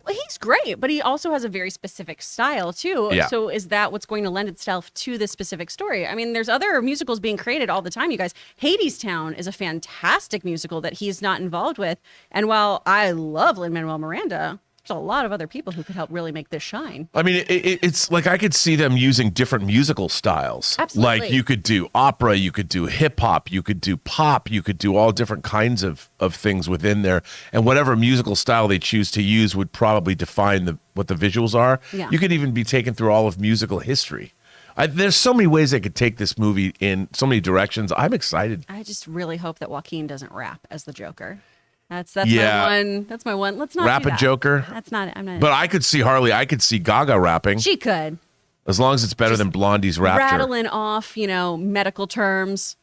S1: Well, he's great, but he also has a very specific style too.
S2: Yeah.
S1: So is that what's going to lend itself to this specific story? I mean, there's other musicals being created all the time, you guys. Hadestown is a fantastic musical that he's not involved with. And while I love Lin-Manuel Miranda, there's a lot of other people who could help really make this shine.
S2: I mean, it's like I could see them using different musical styles.
S1: Absolutely.
S2: Like you could do opera, you could do hip hop, you could do pop, you could do all different kinds of things within there. And whatever musical style they choose to use would probably define what the visuals are.
S1: Yeah.
S2: You could even be taken through all of musical history. There's so many ways they could take this movie in so many directions. I'm excited.
S1: I just really hope that Joaquin doesn't rap as the Joker. That's
S2: Yeah.
S1: my one. That's my one. Let's not
S2: Rap
S1: do
S2: a
S1: that.
S2: Joker?
S1: That's not. I'm not.
S2: But I could see Harley, I could see Gaga rapping,
S1: She could
S2: as long as it's better than Blondie's Rapture.
S1: rattling off, medical terms.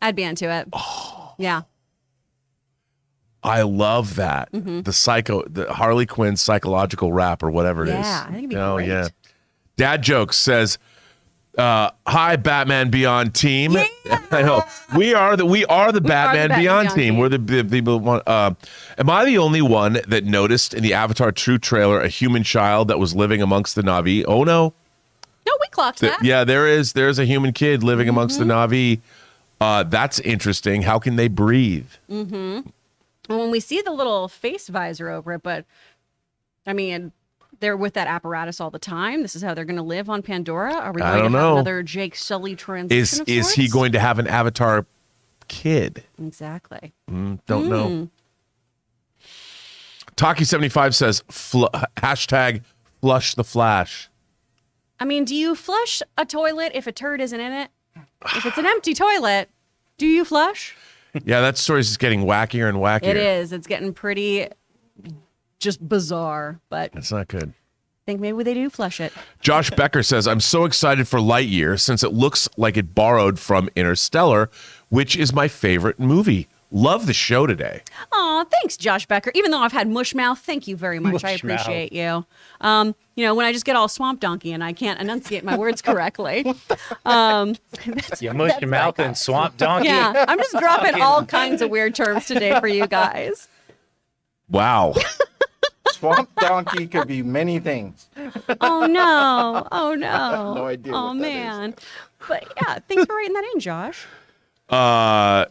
S1: I'd be into it. Yeah.
S2: I love that. The Harley Quinn psychological rap or whatever it is.
S1: Yeah, I think it'd be
S2: Oh,
S1: great.
S2: yeah. Dad Jokes says, hi, Batman Beyond team.
S1: Yeah.
S2: I know. We are the Batman
S1: Batman
S2: Beyond
S1: Beyond
S2: team.
S1: team.
S2: We're the people one. Am I the only one that noticed in the Avatar 2 trailer a human child that was living amongst the Na'vi? Oh no.
S1: No, we clocked that.
S2: Yeah, there's a human kid living amongst the Na'vi. That's interesting. How can they breathe?
S1: When we see the little face visor over it, but I mean, they're with that apparatus all the time. This is how they're going to live on Pandora. Are we
S2: I
S1: going
S2: don't
S1: to have
S2: know.
S1: another Jake Sully transition?
S2: Is he going to have an Avatar kid?
S1: Exactly.
S2: Don't know. Talkie75 says, hashtag flush the flash.
S1: I mean, do you flush a toilet if a turd isn't in it? If it's an empty toilet, do you flush?
S2: Yeah, that story's just getting wackier and wackier.
S1: It is. It's getting pretty just bizarre, but I
S2: It's not good.
S1: think maybe they do flush it.
S2: Josh Becker says, I'm so excited for Lightyear since it looks like it borrowed from Interstellar, which is my favorite movie. Love the show today.
S1: Aw, thanks, Josh Becker. Even though I've had mush mouth, thank you very much. I
S4: Mush mouth.
S1: appreciate you. When I just get all swamp donkey and I can't enunciate my words correctly.
S4: You mush your mouth and swamp donkey.
S1: Yeah, I'm just dropping all kinds of weird terms today for you guys.
S2: Wow.
S3: Swamp donkey could be many things.
S1: Oh no! Oh no!
S3: I have no idea
S1: Oh
S3: what that
S1: man! But yeah, thanks for writing that in, Josh.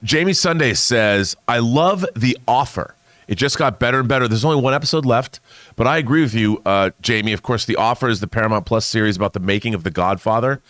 S2: Jamie Sunday says, I love The Offer. It just got better and better. There's only one episode left, but I agree with you, Jamie. Of course, The Offer is the Paramount Plus series about the making of The Godfather.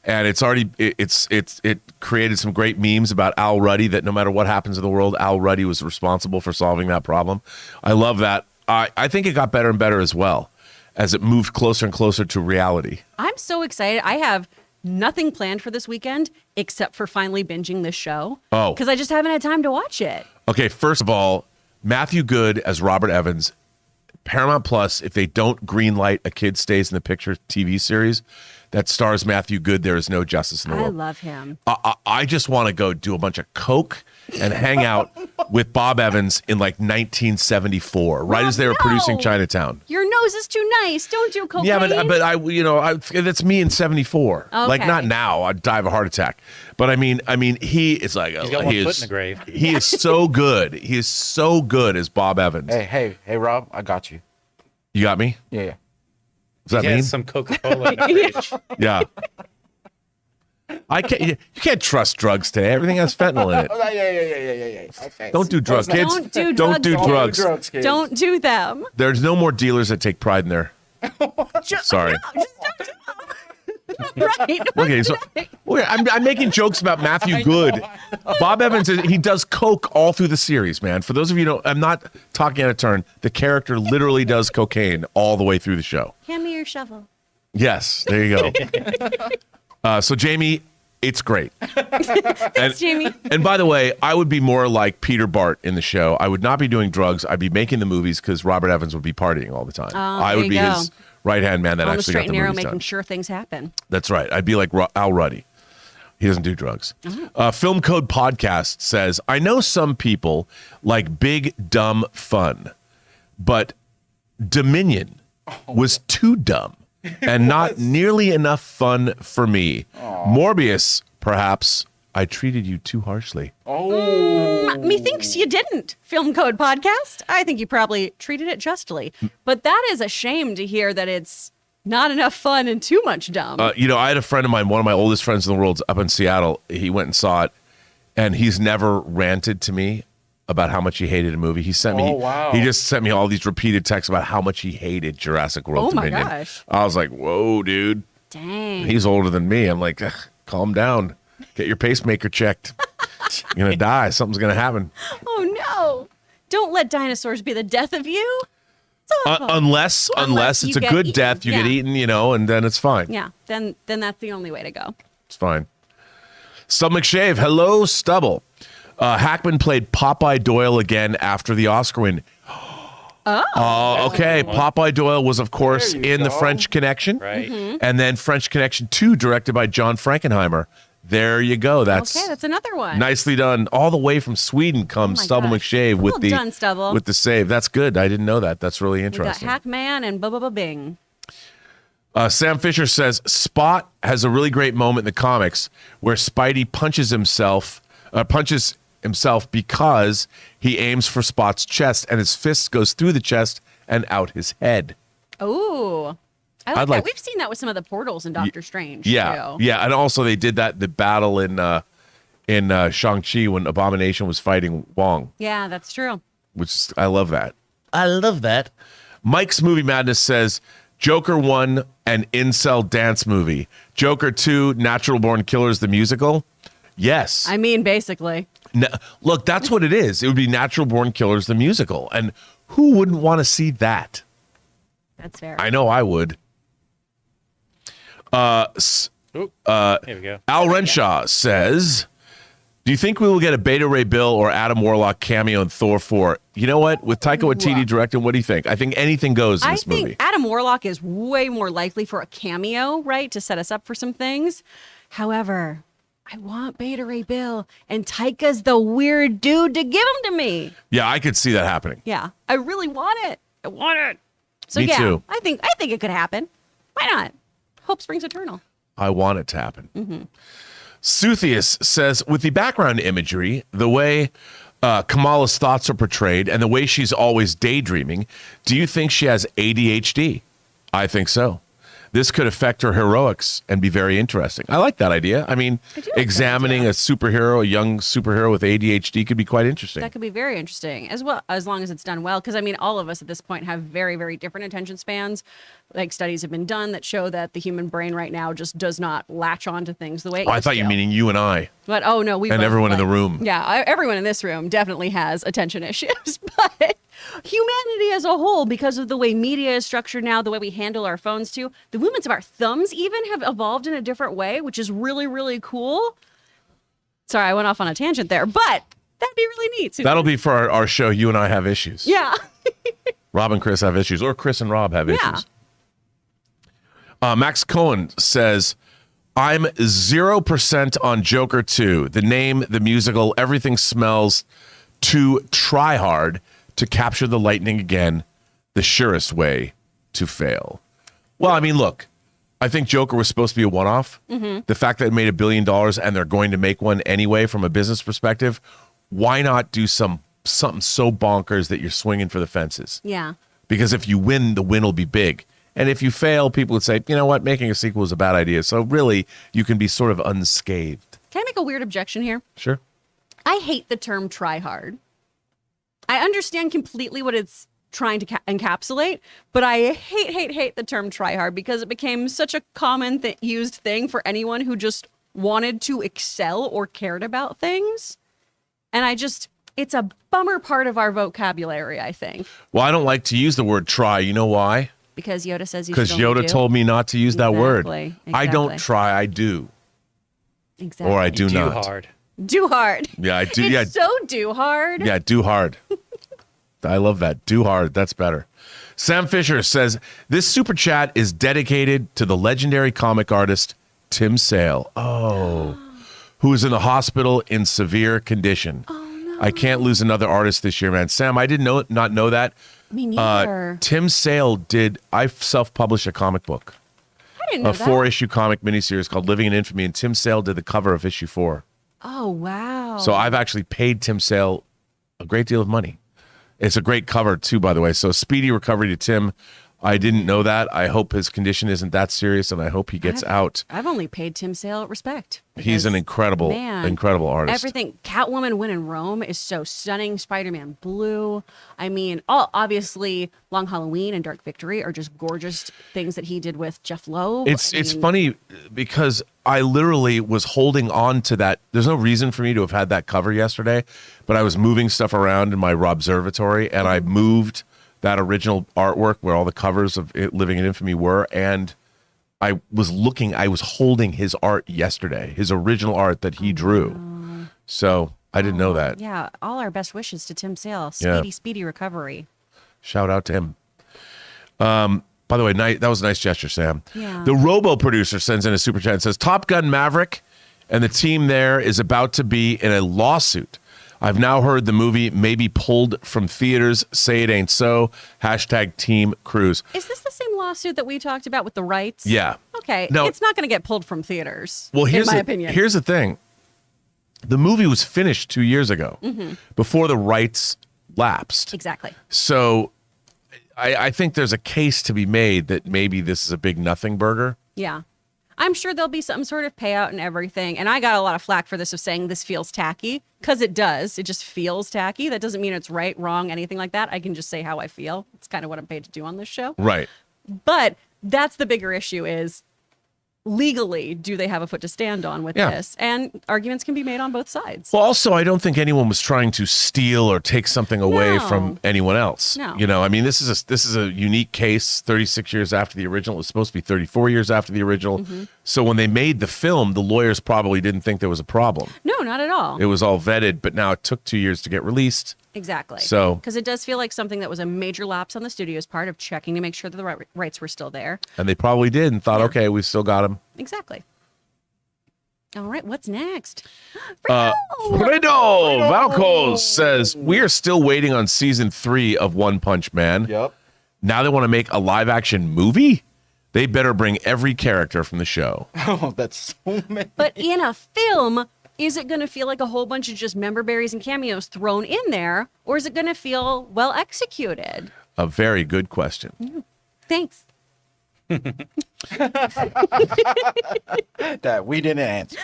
S2: And it created some great memes about Al Ruddy, that no matter what happens in the world, Al Ruddy was responsible for solving that problem. I love that. I think it got better and better as well as it moved closer and closer to reality.
S1: I'm so excited. I have nothing planned for this weekend except for finally binging this show.
S2: Oh.
S1: Because I just haven't had time to watch it.
S2: Okay, first of all, Matthew Good as Robert Evans, Paramount Plus, if they don't greenlight A Kid Stays in the Picture TV series that stars Matthew Good, there is no justice in the
S1: I
S2: world.
S1: love him.
S2: I just want to go do a bunch of coke and hang out with Bob Evans in like 1974, right as they were producing Chinatown.
S1: Your nose is too nice. Don't do cocaine.
S2: Yeah, but that's me in 74. Like
S1: Okay.
S2: not now, I'd die of a heart attack. But I mean, he is like
S4: He's got one foot in the grave.
S2: He is so good. He is so good as Bob Evans.
S3: Hey, Rob, I got you.
S2: You got me?
S3: Yeah.
S2: Does that
S4: He
S2: mean?
S4: has some Coca-Cola in the fridge.
S2: Yeah. You can't trust drugs today. Everything has fentanyl in it.
S3: Yeah. Okay.
S2: Don't do drugs, kids.
S1: Don't do
S2: Don't do
S1: drugs.
S2: drugs.
S3: kids.
S1: Don't do them.
S2: There's no more dealers that take pride in their. Sorry.
S1: Right.
S2: Okay, so I'm making jokes about Matthew Good. Bob Evans, he does coke all through the series, man. For those of you who don't, I'm not talking out of turn. The character literally does cocaine all the way through the show.
S1: Hand me your shovel.
S2: Yes, there you go. So Jamie, it's great.
S1: Thanks, Jamie.
S2: And by the way, I would be more like Peter Bart in the show. I would not be doing drugs. I'd be making the movies because Robert Evans would be partying all the time. I
S1: there
S2: would
S1: you
S2: be
S1: go.
S2: his right-hand man that
S1: On the
S2: actually
S1: straight
S2: got the
S1: and narrow,
S2: movies
S1: making
S2: done.
S1: sure things happen.
S2: That's right. I'd be like Al Ruddy. He doesn't do drugs. Film Code Podcast says, I know some people like big, dumb fun, but Dominion was too dumb and not nearly enough fun for me. Morbius, perhaps I treated you too harshly.
S1: Methinks you didn't, Film Code Podcast. I think you probably treated it justly. But that is a shame to hear that it's not enough fun and too much dumb.
S2: I had a friend of mine, one of my oldest friends in the world, up in Seattle. He went and saw it, and he's never ranted to me about how much he hated a movie. He sent me, he just sent me all these repeated texts about how much he hated Jurassic World
S1: Oh my
S2: Dominion.
S1: gosh.
S2: I was like, whoa, dude.
S1: Dang.
S2: He's older than me. I'm like, calm down. Get your pacemaker checked. You're going to die. Something's going to happen.
S1: Oh no. Don't let dinosaurs be the death of you. It's awful.
S2: Unless
S1: you
S2: it's a
S1: get
S2: good
S1: eaten.
S2: death, you get
S1: Yeah.
S2: eaten, and then it's fine.
S1: Yeah, then that's the only way to go.
S2: It's fine. Stubble McShave, hello, Stubble. Hackman played Popeye Doyle again after the Oscar win. Okay. Popeye Doyle was, of course,
S3: There you
S2: in The
S3: go.
S2: French Connection.
S4: Right.
S2: And then French Connection 2, directed by John Frankenheimer. There you go. That's
S1: Okay, that's another one.
S2: nicely done. All the way from Sweden comes
S1: Oh my
S2: Stubble
S1: gosh.
S2: McShave with
S1: Well
S2: the
S1: done, Stubble.
S2: with the save. That's good. I didn't know that. That's really
S1: We got
S2: interesting.
S1: Hackman and Bing.
S2: Sam Fisher says Spot has a really great moment in the comics where Spidey punches himself because he aims for Spot's chest and his fist goes through the chest and out his head.
S1: Ooh. I
S2: I'd
S1: like
S2: like-
S1: that. We've seen that with some of the portals in Doctor Strange.
S2: Yeah,
S1: too.
S2: yeah, and also they did that the battle in Shang-Chi when Abomination was fighting Wong.
S1: Yeah, that's true.
S2: Which is, I love that. I love that. Mike's Movie Madness says Joker 1, an incel dance movie. Joker 2, Natural Born Killers, the musical. Yes.
S1: I mean, basically.
S2: Look, that's what it is. It would be Natural Born Killers, the musical. And who wouldn't want to see that?
S1: That's fair.
S2: I know I would.
S4: Here we go.
S2: Al Renshaw says, do you think we will get a Beta Ray Bill or Adam Warlock cameo in Thor 4? You know what? With Taika Waititi directing, what do you think? I think anything goes in
S1: I
S2: this
S1: think
S2: movie.
S1: Adam Warlock is way more likely for a cameo, right, to set us up for some things. However, I want Beta Ray Bill, and Taika's the weird dude to give him to me.
S2: Yeah, I could see that happening.
S1: Yeah, I really want it. I want it. So
S2: Me
S1: yeah,
S2: too.
S1: I think it could happen. Why not? Hope springs eternal.
S2: I want it to happen. Suthius says, with the background imagery, the way Kamala's thoughts are portrayed, and the way she's always daydreaming, do you think she has ADHD? I think so. This could affect her heroics and be very interesting. I like that idea. I mean,
S1: I do like
S2: examining
S1: that
S2: a superhero, a young superhero with ADHD could be quite interesting.
S1: That could be very interesting as well, as long as it's done well. Because I mean, all of us at this point have very, very different attention spans. Like studies have been done that show that the human brain right now just does not latch on to things the way it
S2: I
S1: used
S2: thought you
S1: to.
S2: meaning you and I.
S1: But oh no, we
S2: And
S1: both,
S2: everyone in the room.
S1: Yeah, everyone in this room definitely has attention issues. But humanity as a whole, because of the way media is structured now, the way we handle our phones too, the movements of our thumbs even have evolved in a different way, which is really, really cool. Sorry, I went off on a tangent there, but that'd be really neat.
S2: That'll be for our show. You and I have issues.
S1: Yeah.
S2: Rob and Chris have issues, or Chris and Rob have
S1: Yeah.
S2: issues. Max Cohen says, I'm 0% on Joker 2. The name, the musical, everything smells too try hard to capture the lightning again, the surest way to fail. Well, I mean, look, I think Joker was supposed to be a one-off. The fact that it made $1 billion and they're going to make one anyway from a business perspective, why not do something so bonkers that you're swinging for the fences?
S1: Yeah.
S2: Because if you win, the win will be big. And if you fail, people would say, you know what, making a sequel is a bad idea. So really, you can be sort of unscathed.
S1: Can I make a weird objection here?
S2: Sure.
S1: I hate the term try hard. I understand completely what it's trying to encapsulate, but I hate the term try hard because it became such a common used thing for anyone who just wanted to excel or cared about things. And it's a bummer part of our vocabulary, I think.
S2: Well, I don't like to use the word try. You know why?
S1: Because Yoda says you
S2: Because
S1: should only
S2: Yoda
S1: do.
S2: told me not to use that word.
S1: Exactly,
S2: I don't
S1: exactly.
S2: try, I do.
S1: Exactly.
S2: Or I do
S4: Do
S2: not.
S4: hard.
S1: Do hard.
S2: Yeah, I do.
S1: It's
S2: Yeah,
S1: so do hard.
S2: yeah, do hard. I love that. Do hard. That's better. Sam Fisher says, this super chat is dedicated to the legendary comic artist Tim Sale. Oh, who is in the hospital in severe condition.
S1: Oh, no.
S2: I can't lose another artist this year, man. Sam, I did not know that.
S1: Me neither.
S2: Tim Sale I self-published a comic book,
S1: I didn't know
S2: a
S1: that.
S2: 4-issue comic miniseries called Living in Infamy, and Tim Sale did the cover of issue 4.
S1: Oh, wow.
S2: So I've actually paid Tim Sale a great deal of money. It's a great cover too, by the way. So speedy recovery to Tim. I didn't know that. I hope his condition isn't that serious, and I hope he gets out.
S1: I've only paid Tim Sale respect.
S2: He's an
S1: because,
S2: incredible,
S1: man,
S2: incredible artist.
S1: Everything. Catwoman Win in Rome is so stunning. Spider-Man Blue. I mean, obviously, Long Halloween and Dark Victory are just gorgeous things that he did with Jeff Loeb.
S2: It's funny because I literally was holding on to that. There's no reason for me to have had that cover yesterday, but I was moving stuff around in my Robservatory, and I moved that original artwork where all the covers of Living in Infamy were, and I was holding his art yesterday, his original art that he drew. So I didn't know that.
S1: Yeah, all our best wishes to Tim Sale.
S2: Yeah.
S1: Speedy recovery.
S2: Shout out to him. By the way, that was a nice gesture, Sam.
S1: Yeah.
S2: The Robo producer sends in a super chat and says, Top Gun Maverick and the team there is about to be in a lawsuit. I've now heard the movie may be pulled from theaters. Say it ain't so. # Team Cruise.
S1: Is this the same lawsuit that we talked about with the rights?
S2: Yeah.
S1: Okay.
S2: No.
S1: It's not going to get pulled from theaters.
S2: Well,
S1: in my opinion.
S2: Here's the thing. The movie was finished 2 years ago before the rights lapsed.
S1: Exactly.
S2: So I think there's a case to be made that maybe this is a big nothing burger.
S1: Yeah. I'm sure there'll be some sort of payout and everything. And I got a lot of flack for this of saying this feels tacky, because it does. It just feels tacky. That doesn't mean it's right, wrong, anything like that. I can just say how I feel. It's kind of what I'm paid to do on this show.
S2: Right.
S1: But that's the bigger issue is legally, do they have a foot to stand on with
S2: Yeah.
S1: this? And arguments can be made on both sides.
S2: Well, also, I don't think anyone was trying to steal or take something away
S1: No.
S2: from anyone else.
S1: No.
S2: You know, I mean, this is a unique case. 36 years after the original, it was supposed to be 34 years after the original. So when they made the film, the lawyers probably didn't think there was a problem.
S1: No, not at all.
S2: It was all vetted, but now it took 2 years to get released.
S1: Exactly.
S2: So-
S1: because it does feel like something that was a major lapse on the studio's part of checking to make sure that the rights were still there.
S2: And they probably did and thought, okay, we've still got him.
S1: Exactly. All right, what's next?
S2: Fredo Valcos says, we are still waiting on season 3 of One Punch Man.
S3: Yep.
S2: Now they want to make a live action movie? They better bring every character from the show.
S3: Oh, that's so many.
S1: But in a film, is it going to feel like a whole bunch of just member berries and cameos thrown in there, or is it going to feel well executed?
S2: A very good question.
S1: Thanks.
S3: That we didn't answer.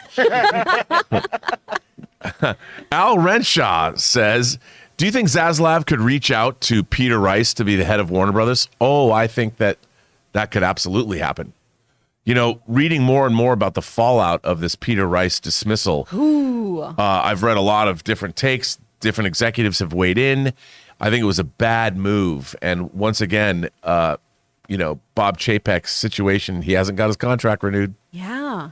S2: Al Renshaw says, do you think Zaslav could reach out to Peter Rice to be the head of Warner Brothers? Oh, I think that could absolutely happen. You know, reading more and more about the fallout of this Peter Rice dismissal, I've read a lot of different takes. Different executives have weighed in. I think it was a bad move. And once again, you know, Bob Chapek's situation, he hasn't got his contract renewed.
S1: Yeah.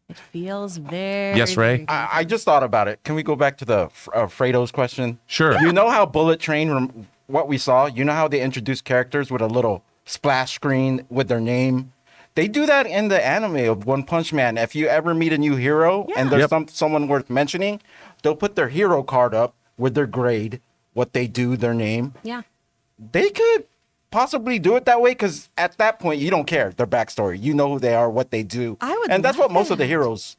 S1: It feels very...
S2: Yes, Ray?
S3: I just thought about it. Can we go back to the Fredo's question?
S2: Sure.
S3: You know how Bullet Train, what we saw, you know how they introduce characters with a little splash screen with their name? They do that in the anime of One Punch Man. If you ever meet a new hero and there's someone worth mentioning, they'll put their hero card up with their grade, what they do, their name.
S1: Yeah.
S3: They could possibly do it that way because at that point you don't care their backstory. You know who they are, what they do. And that's what most of the heroes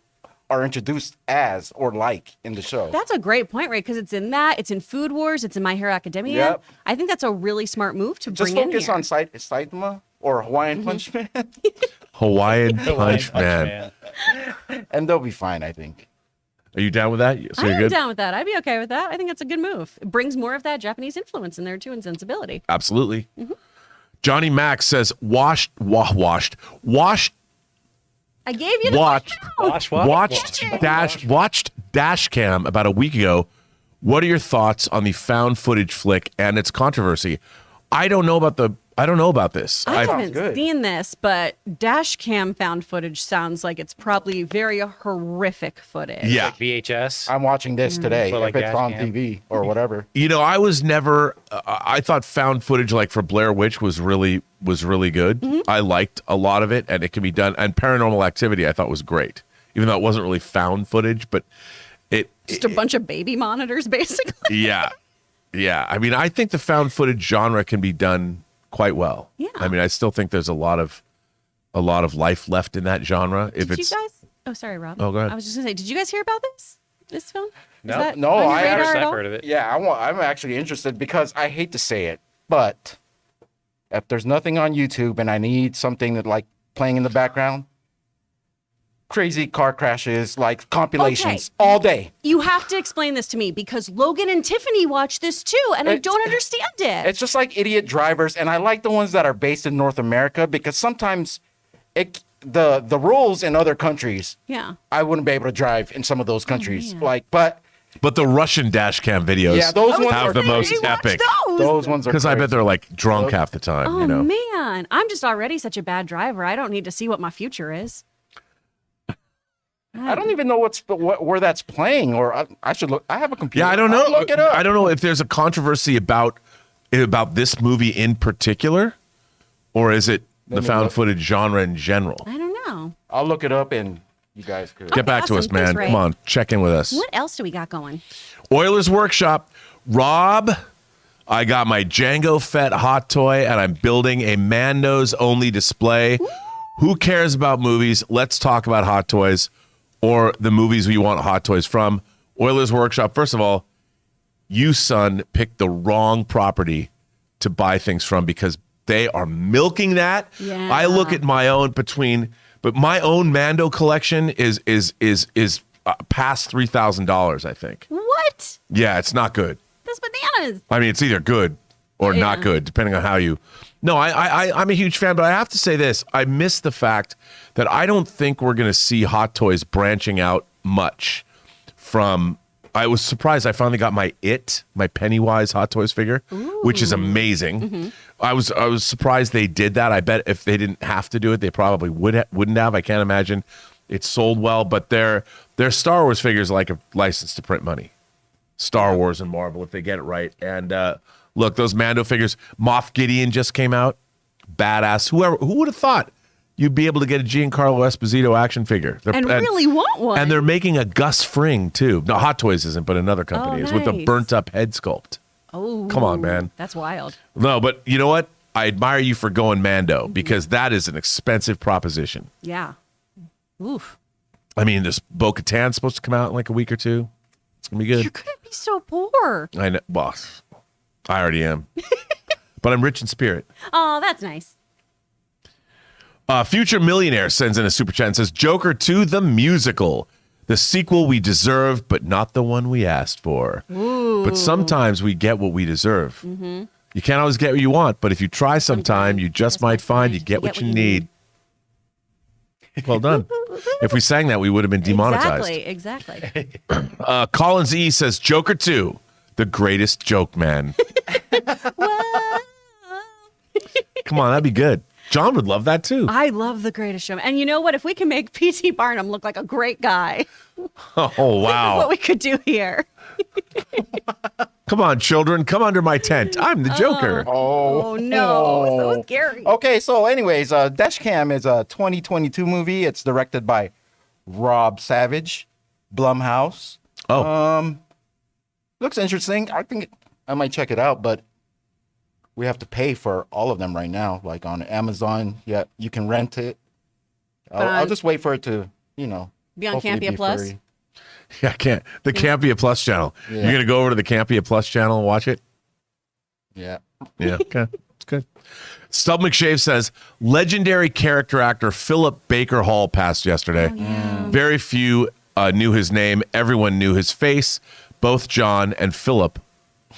S3: are introduced as or like in the show.
S1: That's a great point, Ray, because it's in that, it's in Food Wars, it's in My Hero Academia.
S3: Yep.
S1: I think that's a really smart move to bring in
S3: Just focus
S1: here.
S3: on Saitama or Hawaiian Punch Man,
S2: Hawaiian Punch Man.
S3: and they'll be fine, I think.
S2: Are you down with that? So you're
S1: I'm
S2: good?
S1: down with that. I'd be okay with that. I think that's a good move. It brings more of that Japanese influence in there too, and sensibility.
S2: Absolutely. Johnny Mac says, watched
S1: I gave you the
S2: watched Dash Cam about a week ago. What are your thoughts on the found footage flick and its controversy? I don't know about this.
S1: I
S3: Sounds
S1: haven't
S3: good.
S1: seen this, but dash cam found footage sounds like it's probably very horrific footage.
S2: Yeah.
S4: Like VHS.
S3: I'm watching this today
S4: But like
S3: if it's
S4: dash
S3: on
S4: cam.
S3: TV or whatever.
S2: You know, I was never. I thought found footage like for Blair Witch was really good. I liked a lot of it, and it can be done. And Paranormal Activity, I thought was great, even though it wasn't really found footage, but
S1: Just a bunch of baby monitors, basically.
S2: yeah. I mean, I think the found footage genre can be done quite well.
S1: Yeah.
S2: I mean, I still think there's a lot of life left in that genre. If
S1: Did
S2: it's
S1: you guys? Oh, sorry, Rob.
S2: Oh, go ahead.
S1: I was just gonna say, did you guys hear about this film?
S4: No.
S1: Is that
S3: No,
S1: on your
S3: I
S1: radar
S3: haven't
S1: at all?
S4: heard of it.
S3: Yeah, I'm actually interested because I hate to say it, but if there's nothing on YouTube and I need something that like playing in the background, crazy car crashes, like compilations all day.
S1: You have to explain this to me because Logan and Tiffany watched this too, and I
S3: It's-
S1: don't understand it.
S3: It's just like idiot drivers, and I like the ones that are based in North America because sometimes the rules in other countries,
S1: Yeah.
S3: I wouldn't be able to drive in some of those countries.
S1: man.
S2: but the Russian dash cam videos
S3: Yeah, those ones
S2: have
S3: are
S2: the
S3: crazy.
S2: most
S1: We watched
S2: epic.
S3: Those ones are
S2: Because I bet
S3: crazy.
S2: they're like drunk half the time.
S1: Oh
S2: you know.
S1: man, I'm just already such a bad driver. I don't need to see what my future is.
S3: I don't even know where that's playing, or I should look. I have a computer.
S2: Yeah, I don't know.
S3: I'll look it up.
S2: I don't know if there's a controversy about this movie in particular, or is it the
S3: me
S2: found
S3: look.
S2: footage genre in general?
S1: I don't know.
S3: I'll look it up, and you guys could.
S2: Get back to us,
S1: awesome. Thanks,
S2: man.
S1: Ray.
S2: Come on, check in with us.
S1: What else do we got going?
S2: Oilers Workshop. Rob, I got my Django Fett hot toy, and I'm building a Mando's only display. Who cares about movies? Let's talk about hot toys or the movies we want hot toys from. Oilers Workshop. First of all, you, son, picked the wrong property to buy things from because they are milking that.
S1: Yeah.
S2: I look at my own but my own Mando collection is past $3,000, I think.
S1: What?
S2: Yeah, it's not good.
S1: That's bananas.
S2: I mean, it's either good or not
S1: Yeah.
S2: good, depending on how you. No, I'm a huge fan, but I have to say this: I miss the fact that I don't think we're going to see Hot Toys branching out much. From, I was surprised. I finally got my Pennywise Hot Toys figure, which is amazing. I was surprised they did that. I bet if they didn't have to do it, they probably wouldn't have. I can't imagine it sold well, but their Star Wars figures are like a license to print money. Star Wars and Marvel if they get it right. And look, those Mando figures, Moff Gideon just came out. Badass. Who would have thought you'd be able to get a Giancarlo Esposito action figure.
S1: And really want one.
S2: And they're making a Gus Fring too. No, Hot Toys isn't, but another company is with a
S1: nice.
S2: burnt up head sculpt.
S1: Oh,
S2: Come on, man.
S1: That's wild.
S2: No, but you know what? I admire you for going Mando because that is an expensive proposition.
S1: Yeah. Oof.
S2: I mean, this Bo-Katan's supposed to come out in like a week or two. It's gonna be good.
S1: You're gonna be so poor.
S2: I know, boss. I already am, but I'm rich in spirit.
S1: Oh, that's nice.
S2: Future Millionaire sends in a super chat and says, "Joker 2, the musical, the sequel we deserved, but not the one we asked for.
S1: Ooh.
S2: But sometimes we get what we deserve.
S1: Mm-hmm.
S2: You can't always get what you want, but if you try sometime, you just might find you get what you need." Well done. If we sang that, we would have been demonetized.
S1: Exactly.
S2: Collins E says, "Joker 2, the greatest joke man." Come on, that'd be good. John would love that too.
S1: I love The Greatest Showman. And you know what? If we can make P.T. Barnum look like a great guy,
S2: Oh, wow.
S1: what we could do here.
S2: Come on, children. Come under my tent. I'm the Joker.
S1: Oh, no. So scary.
S3: Okay, so anyways, Dashcam is a 2022 movie. It's directed by Rob Savage, Blumhouse. Looks interesting. I think I might check it out, but we have to pay for all of them right now. Like on Amazon, yeah, you can rent it. I'll just wait for it to,
S1: Be on
S3: hopefully
S1: Campea
S3: be
S1: free.
S3: free.
S2: Yeah, I can't. The Campea Plus channel.
S3: Yeah.
S2: You're going to go over to the Campea Plus channel and watch it?
S3: Yeah.
S2: Yeah, okay. It's good. Stub McShave says, legendary character actor Philip Baker Hall passed yesterday. Very few knew his name. Everyone knew his face. Both John and Philip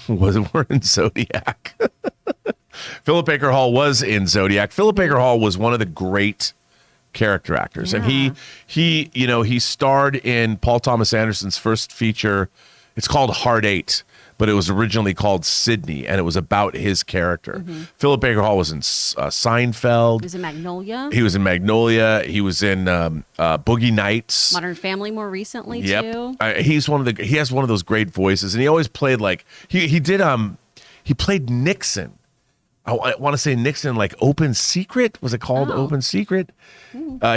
S2: were in Zodiac. Philip Baker Hall was in Zodiac. Philip Baker Hall was one of the great character actors, and he starred in Paul Thomas Anderson's first feature. It's called Hard Eight, but it was originally called Sydney, and it was about his character. Philip Baker Hall was in Seinfeld.
S1: He was in Magnolia.
S2: He was in Magnolia. He was in Boogie Nights.
S1: Modern Family more recently, too.
S2: He has one of those great voices, and he always played like he played Nixon. I want to say Nixon, like Open Secret. Was it called Open Secret?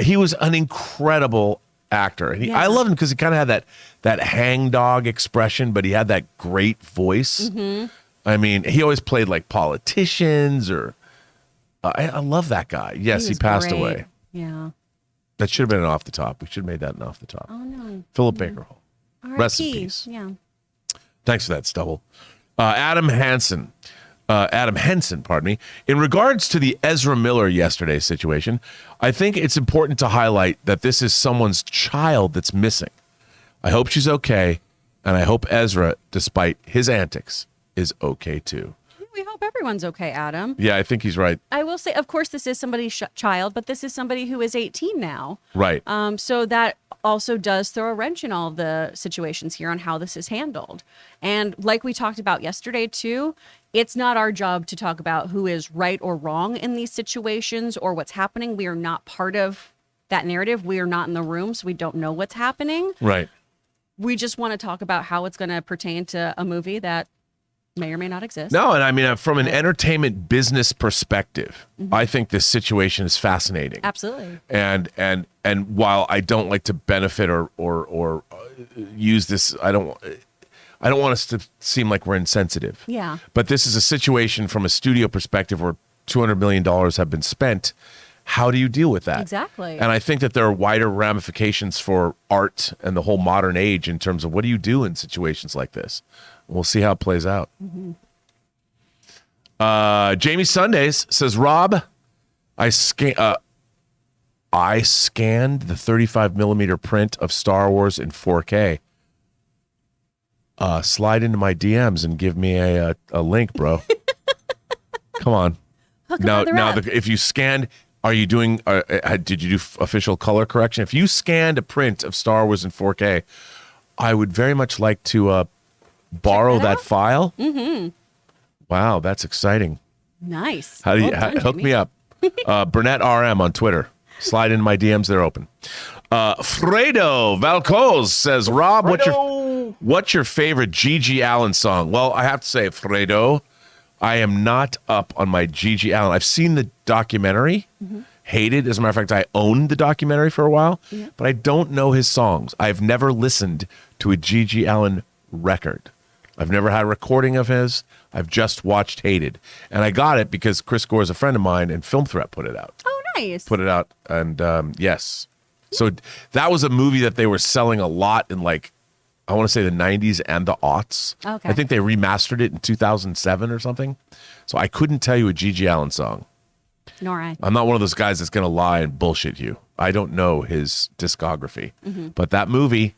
S2: He was an incredible actor. And I love him because he kind of had that hangdog expression, but he had that great voice. I mean, he always played like politicians or I love that guy. Yes, he passed
S1: great.
S2: away.
S1: Yeah.
S2: That should have been an off the top. We should have made that an off the top.
S1: Oh, no.
S2: Philip Baker Hall. Rest in
S1: R.I.P.
S2: peace.
S1: Yeah.
S2: Thanks for that, Stubble. Adam Henson, pardon me. In regards to the Ezra Miller yesterday situation, I think it's important to highlight that this is someone's child that's missing. I hope she's okay, and I hope Ezra, despite his antics, is okay too.
S1: We hope everyone's okay, Adam.
S2: Yeah, I think he's right.
S1: I will say, of course, this is somebody's child, but this is somebody who is 18 now.
S2: Right.
S1: So that also does throw a wrench in all of the situations here on how this is handled. And like we talked about yesterday, too, it's not our job to talk about who is right or wrong in these situations or what's happening. We are not part of that narrative. We are not in the room, so we don't know what's happening.
S2: Right.
S1: We just want to talk about how it's going to pertain to a movie that may or may not exist.
S2: No, and I mean, from an entertainment business perspective, I think this situation is fascinating.
S1: Absolutely.
S2: And while I don't like to benefit or use this, I don't want us to seem like we're insensitive.
S1: Yeah.
S2: But this is a situation from a studio perspective where $200 million have been spent. How do you deal with that?
S1: Exactly.
S2: And I think that there are wider ramifications for art and the whole modern age in terms of what do you do in situations like this. We'll see how it plays out. Jamie Sundays says, Rob, I scanned the 35 millimeter print of Star Wars in 4K. Slide into my DMs and give me a link, bro. Come on. Now, if you scanned, are you doing? Did you do official color correction? If you scanned a print of Star Wars in 4K, I would very much like to borrow that file. Wow, that's exciting.
S1: Nice.
S2: How do you
S1: Well done,
S2: hook
S1: Jamie.
S2: me up? Burnett RM on Twitter. Slide in my DMs; they're open. Fredo Valcoz says, "Rob, what's your favorite Gigi Allen song?" Well, I have to say, Fredo, I am not up on my Gigi Allen. I've seen the documentary, hated. As a matter of fact, I owned the documentary for a while, but I don't know his songs. I've never listened to a G.G. Allin record. I've never had a recording of his. I've just watched Hated. And I got it because Chris Gore is a friend of mine and Film Threat put it out.
S1: Oh, nice.
S2: Put it out. And yes. So that was a movie that they were selling a lot in like, I want to say the 90s and the aughts.
S1: Okay.
S2: I think they remastered it in 2007 or something. So I couldn't tell you a G.G. Allin song.
S1: Nor I.
S2: I'm not one of those guys that's going to lie and bullshit you. I don't know his discography. But that movie,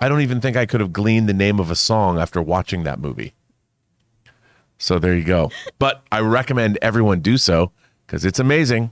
S2: I don't even think I could have gleaned the name of a song after watching that movie. So there you go. But I recommend everyone do so because it's amazing.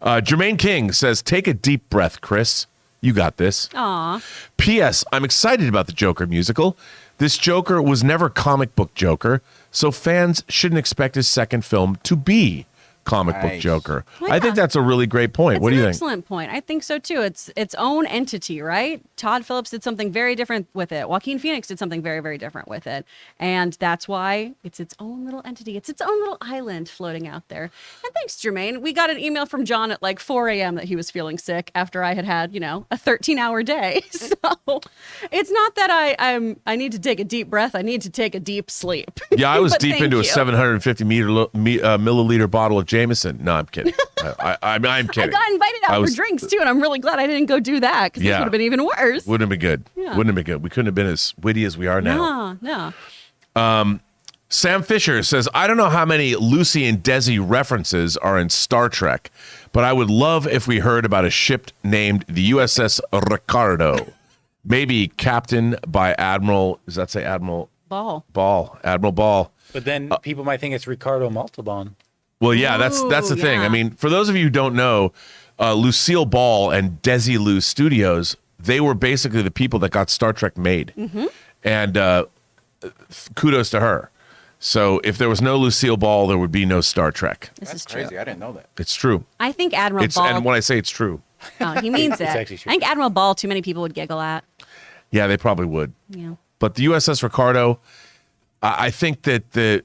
S2: Jermaine King says, take a deep breath, Chris. You got this.
S1: Aw.
S2: P.S. I'm excited about the Joker musical. This Joker was never comic book Joker, so fans shouldn't expect his second film to be comic book
S3: Nice.
S2: Joker.
S1: Well,
S2: I think
S1: yeah.
S2: that's a really great point.
S1: It's
S2: What do you
S1: an
S2: think?
S1: excellent point. I think so too. It's its own entity, right? Todd Phillips did something very different with it. Joaquin Phoenix did something very, very different with it. And that's why it's its own little entity. It's its own little island floating out there. And thanks, Jermaine. We got an email from John at like 4 a.m. that he was feeling sick after I had, a 13-hour day. So it's not that I need to take a deep breath. I need to take a deep sleep.
S2: Yeah, I was
S1: But
S2: deep
S1: thank
S2: into a
S1: you.
S2: 750 milliliter bottle of Jameson. No, I'm kidding. I'm
S1: I
S2: kidding.
S1: got invited
S2: I
S1: out
S2: was-
S1: for drinks too, and I'm really glad I didn't go do that because
S2: Yeah.
S1: this would have been even worse.
S2: Wouldn't have been good.
S1: Yeah.
S2: Wouldn't have been good. We couldn't have been as witty as we are now.
S1: No.
S2: Sam Fisher says, I don't know how many Lucy and Desi references are in Star Trek, but I would love if we heard about a ship named the USS Ricardo. Maybe captained by Admiral, does that say Admiral
S1: Ball.
S2: Ball? Admiral Ball.
S4: But then people might think it's Ricardo Montalban.
S2: Well, yeah, that's the
S1: Ooh,
S2: thing.
S1: yeah.
S2: I mean, for those of you who don't know, Lucille Ball and Desilu Studios, they were basically the people that got Star Trek made. And kudos to her. So if there was no Lucille Ball, there would be no Star Trek.
S1: This
S3: That's
S1: is true.
S3: crazy. I didn't know that.
S2: It's true.
S1: I think Admiral
S2: It's
S1: Ball.
S2: and when I say it's true,
S1: He means it.
S4: actually true.
S1: I think Admiral Ball. Too many people would giggle at.
S2: yeah, they probably would.
S1: Yeah.
S2: But the USS Ricardo, I think that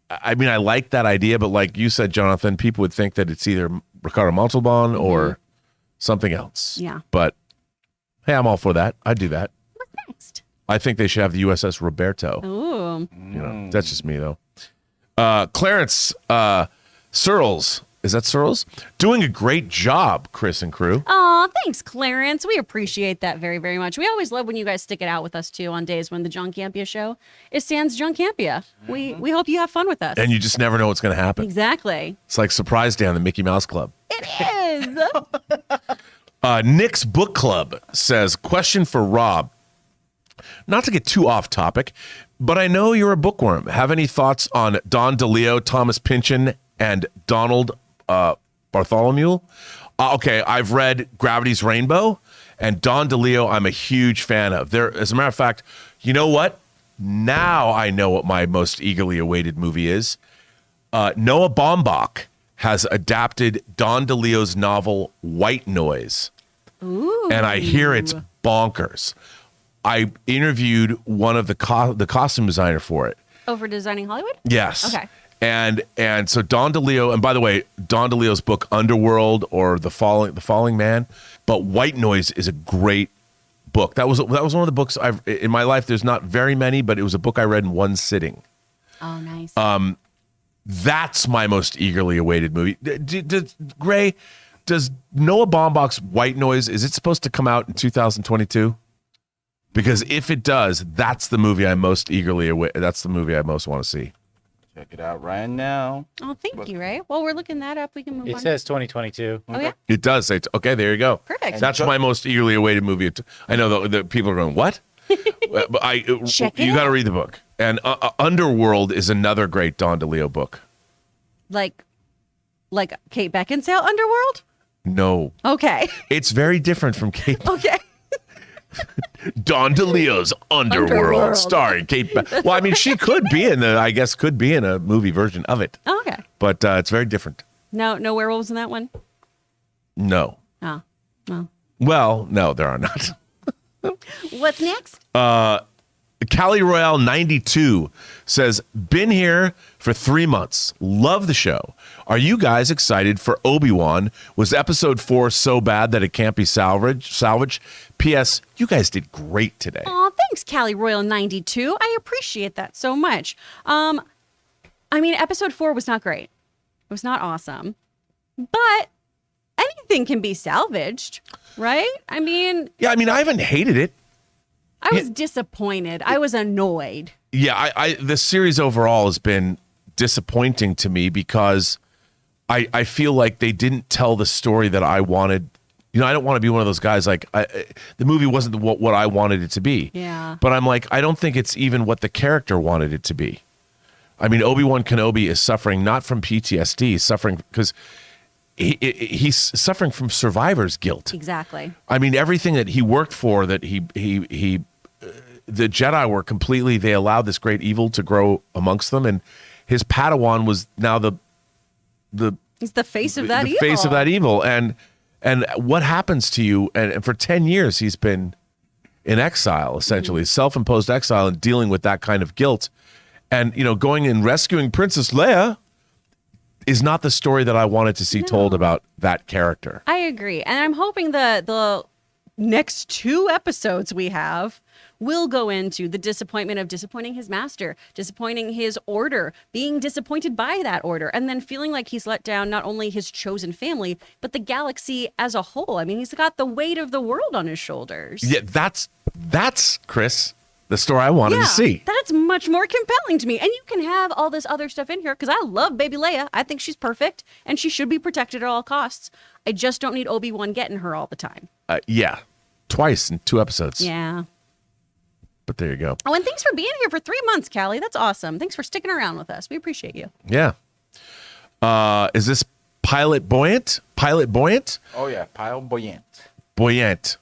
S2: I mean, I like that idea, but like you said, Jonathan, people would think that it's either Ricardo Montalban or something else.
S1: Yeah.
S2: But hey, I'm all for that. I'd do that.
S1: What's next?
S2: I think they should have the USS Roberto.
S1: Ooh.
S2: You know, that's just me though. Clarence Searles, is that Searles? Doing a great job, Chris and crew.
S1: Aw, thanks, Clarence. We appreciate that very, very much. We always love when you guys stick it out with us too on days when the John Campea Show is sans John Campea. We hope you have fun with us.
S2: And you just never know what's going to happen.
S1: Exactly.
S2: It's like Surprise Day on the Mickey Mouse Club.
S1: It is.
S2: Nick's Book Club says, question for Rob. Not to get too off topic, but I know you're a bookworm. Have any thoughts on Don DeLeo, Thomas Pynchon, and Donald Bartholomew? Okay, I've read Gravity's Rainbow, and Don DeLeo I'm a huge fan of. As a matter of fact, you know what? Now I know what my most eagerly awaited movie is. Noah Baumbach has adapted Don DeLeo's novel White Noise.
S1: Ooh.
S2: And I hear it's bonkers. I interviewed one of the costume designer for it.
S1: Over Designing Hollywood?
S2: Yes.
S1: Okay.
S2: And so Don DeLeo, and by the way, Don DeLeo's book Underworld or The Falling Man, but White Noise is a great book. That was one of the books I've in my life. There's not very many, but it was a book I read in one sitting.
S1: Oh, nice.
S2: That's my most eagerly awaited movie. Gray, does Noah Baumbach's White Noise, is it supposed to come out in 2022? Because if it does, that's the movie I most eagerly await. That's the movie I most want to see.
S3: Check it out right now.
S1: Oh, thank you, Ray. While we're looking that up, we can move
S4: It
S1: on.
S4: says 2022.
S1: Oh, yeah?
S2: It does say, okay, there you go.
S1: Perfect.
S2: That's my most eagerly awaited movie. I know the people are going, what? But
S1: Check it
S2: you got to
S1: out.
S2: read the book. And Underworld is another great Don DeLeo book.
S1: Like Kate Beckinsale Underworld?
S2: No,
S1: Okay.
S2: it's very different from Kate.
S1: Okay.
S2: Don DeLeo's Underworld, starring Kate. Well, I mean, she could be in a movie version of it,
S1: Oh, okay.
S2: but it's very different.
S1: No werewolves in that one?
S2: No.
S1: Oh. Well.
S2: Well, no, there are not.
S1: What's next?
S2: Cali Royale 92 says, been here for 3 months. Love the show. Are you guys excited for Obi-Wan? Was episode 4 so bad that it can't be salvaged? P.S. You guys did great today.
S1: Aw, thanks, Cali Royal 92. I appreciate that so much. I mean, episode 4 was not great. It was not awesome. But anything can be salvaged, right? I mean...
S2: Yeah, I mean, I haven't hated it.
S1: I was disappointed. I was annoyed.
S2: Yeah, the series overall has been disappointing to me because I feel like they didn't tell the story that I wanted. You know, I don't want to be one of those guys like the movie wasn't what I wanted it to be.
S1: Yeah.
S2: But I'm like, I don't think it's even what the character wanted it to be. I mean, Obi-Wan Kenobi is suffering not from PTSD, he's suffering because he's suffering from survivor's guilt.
S1: Exactly.
S2: I mean, everything that he worked for, that the Jedi were completely, they allowed this great evil to grow amongst them, and his Padawan was now
S1: He's the face of that evil.
S2: Face of that evil, and what happens to you? And for 10 years, he's been in exile, essentially, self-imposed exile, and dealing with that kind of guilt. And, you know, going and rescuing Princess Leia is not the story that I wanted to see told about that character.
S1: I agree. And I'm hoping the next 2 episodes we have will go into the disappointment of disappointing his master, disappointing his order, being disappointed by that order, and then feeling like he's let down not only his chosen family, but the galaxy as a whole. I mean, he's got the weight of the world on his shoulders.
S2: Yeah, that's Chris, the story I wanted to see.
S1: That's much more compelling to me. And you can have all this other stuff in here because I love baby Leia. I think she's perfect and she should be protected at all costs. I just don't need Obi-Wan getting her all the time.
S2: Yeah, twice in 2 episodes.
S1: Yeah.
S2: But there you go.
S1: Oh, and thanks for being here for 3 months, Callie. That's awesome. Thanks for sticking around with us. We appreciate you.
S2: Yeah. Is this Pilot Buoyant? Pilot Buoyant?
S3: Oh, yeah. Pile Buoyant.
S2: Buoyant.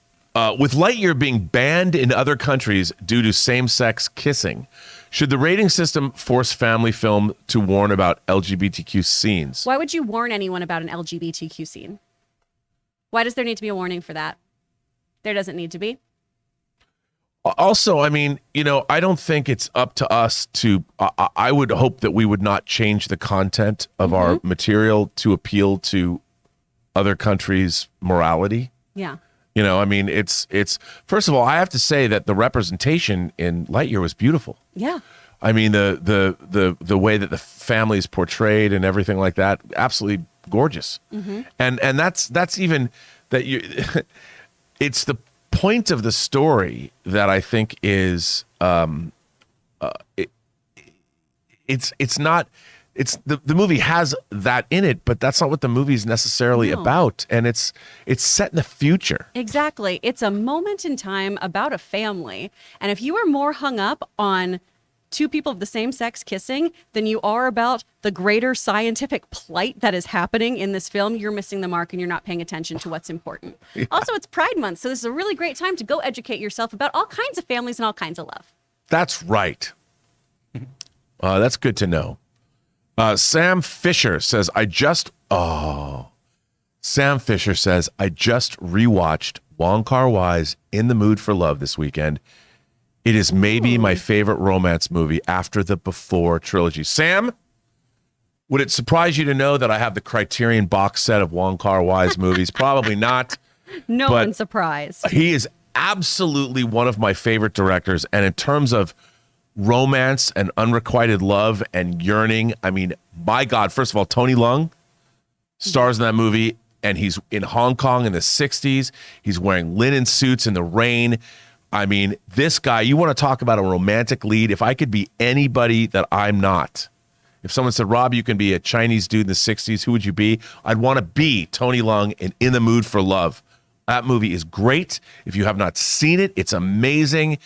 S2: With Lightyear being banned in other countries due to same-sex kissing, should the rating system force family film to warn about LGBTQ scenes?
S1: Why would you warn anyone about an LGBTQ scene? Why does there need to be a warning for that? There doesn't need to be.
S2: Also, I mean, you know, I don't think it's up to us to, I would hope that we would not change the content of our material to appeal to other countries' morality.
S1: Yeah.
S2: You know, I mean, it's first of all, I have to say that the representation in Lightyear was beautiful.
S1: Yeah.
S2: I mean, the way that the family is portrayed and everything like that, absolutely gorgeous. And that's even that you, it's the point of the story that I think is it's not, it's the movie has that in it, but that's not what the movie is necessarily about. And it's set in the future.
S1: Exactly. It's a moment in time about a family. And if you are more hung up on 2 people of the same sex kissing than you are about the greater scientific plight that is happening in this film, you're missing the mark and you're not paying attention to what's important. Yeah. Also, it's Pride Month, so this is a really great time to go educate yourself about all kinds of families and all kinds of love.
S2: That's right. That's good to know. Sam Fisher says, I just rewatched Wong Kar-wai's In the Mood for Love this weekend. It is maybe my favorite romance movie after the Before trilogy. Sam, would it surprise you to know that I have the Criterion box set of Wong Kar-wai's movies? Probably not.
S1: No one's surprised.
S2: He is absolutely one of my favorite directors. And in terms of romance and unrequited love and yearning, I mean, my God, first of all, Tony Leung stars in that movie, and he's in Hong Kong in the 60s. He's wearing linen suits in the rain. I mean, this guy, you want to talk about a romantic lead? If I could be anybody that I'm not, if someone said, Rob, you can be a Chinese dude in the 60s, who would you be? I'd want to be Tony Leung in the Mood for Love. That movie is great. If you have not seen it, it's amazing.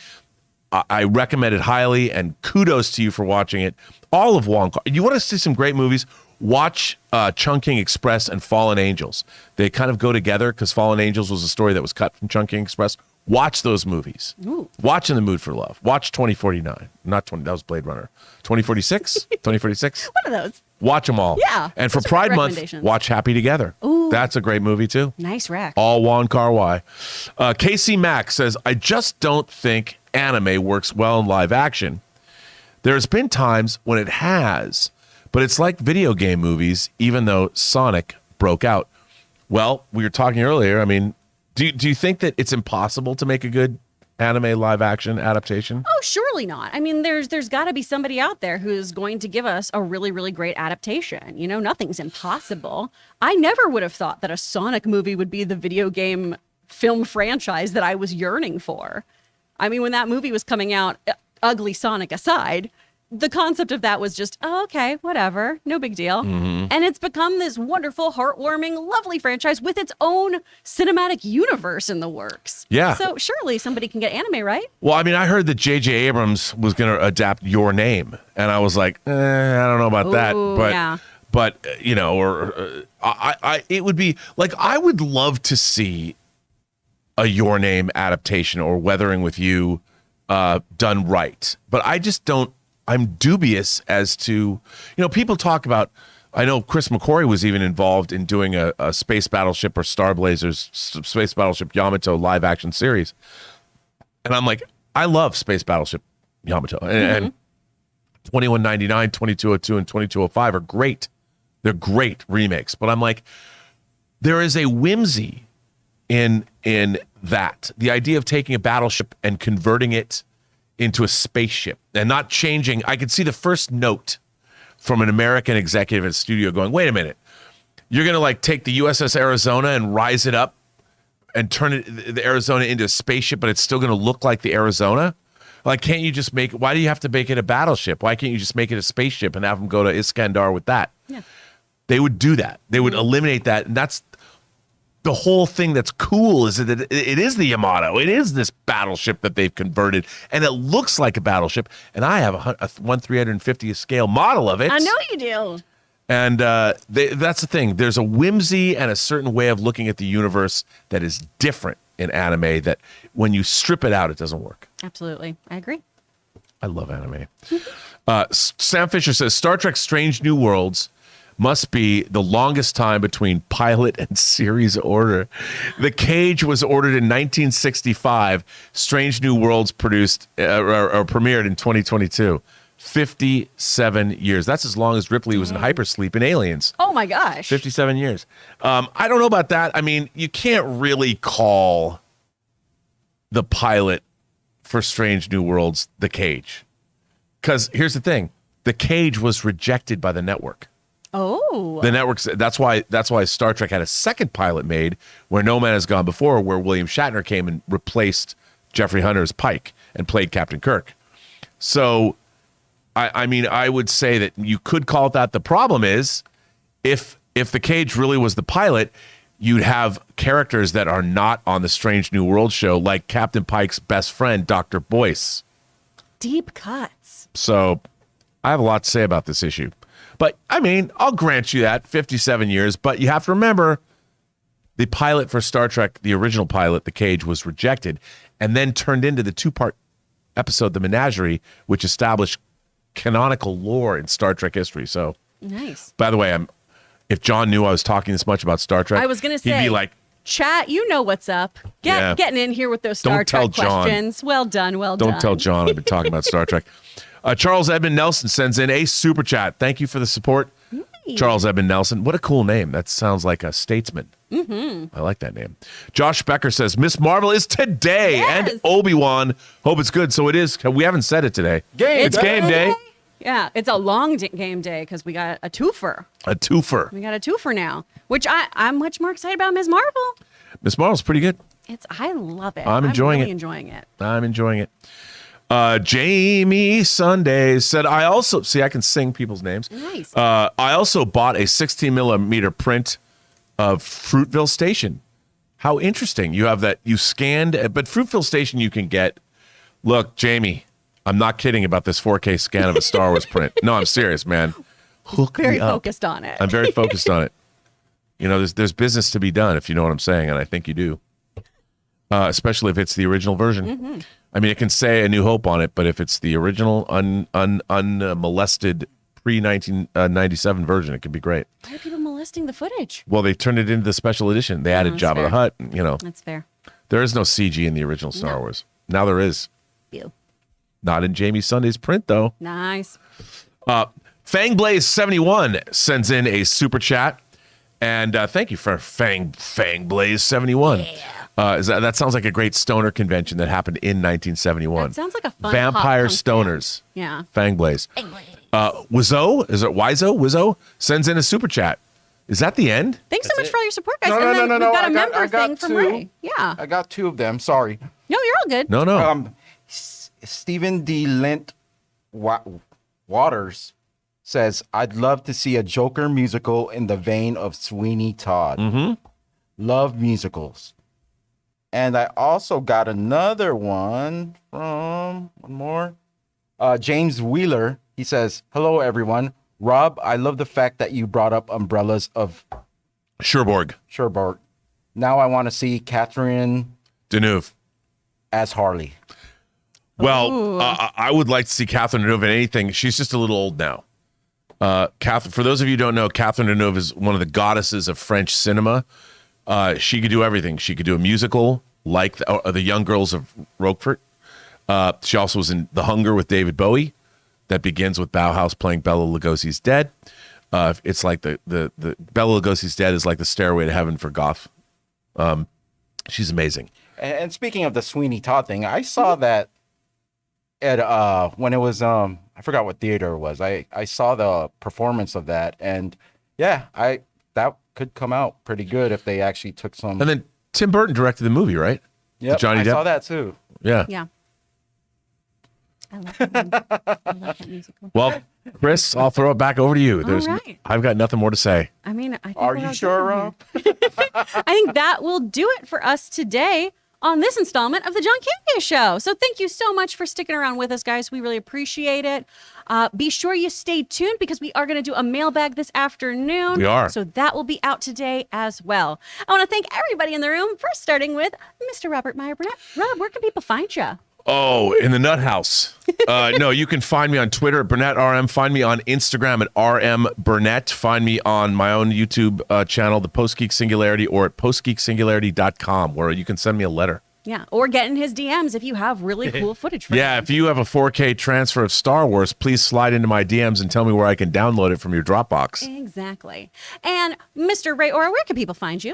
S2: I recommend it highly, and kudos to you for watching it. All of Wong Kar. You want to see some great movies? Watch Chungking Express and Fallen Angels. They kind of go together because Fallen Angels was a story that was cut from Chungking Express. Watch those movies.
S1: Ooh.
S2: Watch In the Mood for Love. Watch 2049. Not 20. That was Blade Runner. 2046? 2046?
S1: One of those.
S2: Watch them all.
S1: Yeah.
S2: And for
S1: Those are
S2: Pride
S1: great
S2: Month,
S1: recommendations.
S2: watch Happy Together.
S1: Ooh.
S2: That's a great movie, too.
S1: Nice rack.
S2: All Wong Kar-wai. Casey Mack says, I just don't think anime works well in live action. There's been times when it has, but it's like video game movies, even though Sonic broke out. Well, we were talking earlier. I mean, do you think that it's impossible to make a good anime live action adaptation?
S1: Oh, surely not. I mean, there's got to be somebody out there who's going to give us a really, really great adaptation. You know, nothing's impossible. I never would have thought that a Sonic movie would be the video game film franchise that I was yearning for. I mean, when that movie was coming out, ugly Sonic aside, the concept of that was just, oh, okay, whatever, no big deal. And it's become this wonderful, heartwarming, lovely franchise with its own cinematic universe in the works.
S2: Yeah.
S1: So surely somebody can get anime, right?
S2: Well, I mean, I heard that J.J. Abrams was going to adapt Your Name, and I was like, I don't know about that.
S1: Ooh,
S2: But,
S1: yeah.
S2: but you know, it would be like, I would love to see a Your Name adaptation or Weathering with You done right. But I just don't. I'm dubious as to, you know, people talk about, I know Chris McQuarrie was even involved in doing a Space Battleship or Star Blazers, Space Battleship Yamato live action series. And I'm like, I love Space Battleship Yamato. And 2199, 2202, and 2205 are great. They're great remakes. But I'm like, there is a whimsy in that. The idea of taking a battleship and converting it into a spaceship and not changing. I could see the first note from an American executive at a studio going, wait a minute, you're going to like take the USS Arizona and rise it up and turn it, the Arizona into a spaceship, but it's still going to look like the Arizona? Like, can't you just make it, why do you have to make it a battleship? Why can't you just make it a spaceship and have them go to Iskandar with that?
S1: Yeah.
S2: They would do that. They would eliminate that. And that's the whole thing that's cool, is that it is the Yamato. It is this battleship that they've converted, and it looks like a battleship. And I have a 1/350th scale model of it.
S1: I know you do.
S2: And that's the thing. There's a whimsy and a certain way of looking at the universe that is different in anime that when you strip it out, it doesn't work.
S1: Absolutely. I agree.
S2: I love anime. Sam Fisher says, Star Trek Strange New Worlds must be the longest time between pilot and series order. The Cage was ordered in 1965. Strange New Worlds produced or premiered in 2022. 57 years. That's as long as Ripley was in hypersleep in Aliens.
S1: Oh my gosh.
S2: 57 years. I don't know about that. I mean, you can't really call the pilot for Strange New Worlds The Cage. Because here's the thing. The Cage was rejected by the network.
S1: Oh.
S2: The networks. That's why Star Trek had a second pilot made, Where No Man Has Gone Before, where William Shatner came and replaced Jeffrey Hunter as Pike and played Captain Kirk. So, I mean, I would say that you could call it that. The problem is, if The Cage really was the pilot, you'd have characters that are not on the Strange New World show, like Captain Pike's best friend, Dr. Boyce.
S1: Deep cuts.
S2: So, I have a lot to say about this issue. But, I mean, I'll grant you that, 57 years. But you have to remember, the pilot for Star Trek, the original pilot, The Cage, was rejected and then turned into the two-part episode, The Menagerie, which established canonical lore in Star Trek history. So,
S1: Nice.
S2: by the way, if John knew I was talking this much about Star Trek,
S1: I was going to say,
S2: he'd be like,
S1: chat, you know what's up.
S2: Yeah.
S1: Getting in here with those Star
S2: Don't tell
S1: Trek
S2: John.
S1: questions. Well done, well done.
S2: don't tell John I've been talking about Star Trek. Charles Edmund Nelson sends in a super chat. Thank you for the support. Charles Edmund Nelson. What a cool name. That sounds like a statesman. Mm-hmm. I like that name. Josh Becker says, Miss Marvel is today.
S1: Yes.
S2: And Obi-Wan. Hope it's good. So it is. We haven't said it today. It's game day.
S1: Yeah, it's a long game day because we got a twofer.
S2: A twofer.
S1: We got a twofer now, which I'm much more excited about Ms. Marvel.
S2: Miss Marvel's pretty good.
S1: I love it.
S2: I'm enjoying
S1: really
S2: it.
S1: enjoying it.
S2: I'm enjoying it. Jamie Sunday said, I also, see, I can sing people's names.
S1: Nice.
S2: I also bought a 16 millimeter print of Fruitville Station. How interesting. You have that, you scanned, but Fruitville Station you can get. Look, Jamie, I'm not kidding about this 4K scan of a Star Wars print. No, I'm serious, man. Hook
S1: Very
S2: me up.
S1: focused on it.
S2: I'm very focused on it. You know, there's business to be done, if you know what I'm saying, and I think you do. Especially if it's the original version.
S1: Mm-hmm.
S2: I mean, it can say A New Hope on it, but if it's the original, unmolested pre-1997 version, it could be great.
S1: Why are people molesting the footage?
S2: Well, they turned it into the special edition. They added
S1: that's
S2: Jabba
S1: fair.
S2: the Hutt. You know,
S1: That's fair.
S2: there is no CG in the original Star Wars. Now there is.
S1: Pew.
S2: Not in Jamie Sunday's print, though.
S1: Nice.
S2: FangBlaze71 sends in a super chat. And thank you for FangBlaze71. That sounds like a great stoner convention that happened in 1971.
S1: That sounds like a fun
S2: Vampire
S1: pop punk band.
S2: Stoners.
S1: Yeah.
S2: FangBlaze. Wizzo, is it Wizo? Wizzo sends in a super chat. Is that the end?
S1: Thanks so much for all your support, guys.
S3: No,
S1: And
S3: no,
S1: then
S3: no, no,
S1: we've got
S3: no.
S1: a member
S3: I got
S1: thing from
S3: two.
S1: Ray. Yeah.
S3: I got 2 of them. Sorry.
S1: No, you're all good.
S2: No.
S3: Stephen D. Lint Waters says, I'd love to see a Joker musical in the vein of Sweeney Todd.
S2: Mm-hmm.
S3: Love musicals. And I also got another one from one more. James Wheeler. He says, hello, everyone. Rob, I love the fact that you brought up Umbrellas of
S2: Cherbourg.
S3: Now I want to see Catherine
S2: Deneuve.
S3: as Harley.
S2: Well, I would like to see Catherine Deneuve in anything. She's just a little old now. Catherine, for those of you who don't know, Catherine Deneuve is one of the goddesses of French cinema. She could do everything. She could do a musical like the Young Girls of Roquefort. She also was in The Hunger with David Bowie. That begins with Bauhaus playing Bela Lugosi's Dead. It's like the Bela Lugosi's Dead is like the Stairway to Heaven for goth. She's amazing.
S3: And speaking of the Sweeney Todd thing, I saw that at when it was I forgot what theater it was. I saw the performance of that, and yeah, that could come out pretty good if they actually took some.
S2: And then Tim Burton directed the movie, right?
S3: Yeah,
S2: Johnny
S3: I
S2: Depp?
S3: saw that too.
S2: Yeah.
S1: Yeah. I love that musical.
S2: Well, Chris, I'll throw it back over to you.
S1: right.
S2: I've got nothing more to say.
S1: I mean, I think
S3: Are
S1: we're
S3: you
S1: all
S3: sure,
S1: good
S3: Rob?
S1: here. I think that will do it for us today on this installment of the John Campea Show. So thank you so much for sticking around with us, guys. We really appreciate it. Be sure you stay tuned because we are going to do a mailbag this afternoon.
S2: We are.
S1: So that will be out today as well. I want to thank everybody in the room, first starting with Mr. Robert Meyer Burnett. Rob, where can people find you?
S2: Oh, in the Nut House. No, you can find me on Twitter at BurnettRM. Find me on Instagram at RMBurnett. Find me on my own YouTube channel, The Post Geek Singularity, or at postgeeksingularity.com, where you can send me a letter.
S1: Yeah, or get in his DMs if you have really cool footage for
S2: Yeah,
S1: him.
S2: if you have a 4K transfer of Star Wars, please slide into my DMs and tell me where I can download it from your Dropbox.
S1: Exactly. And Mr. Ray Ora, where can people find you?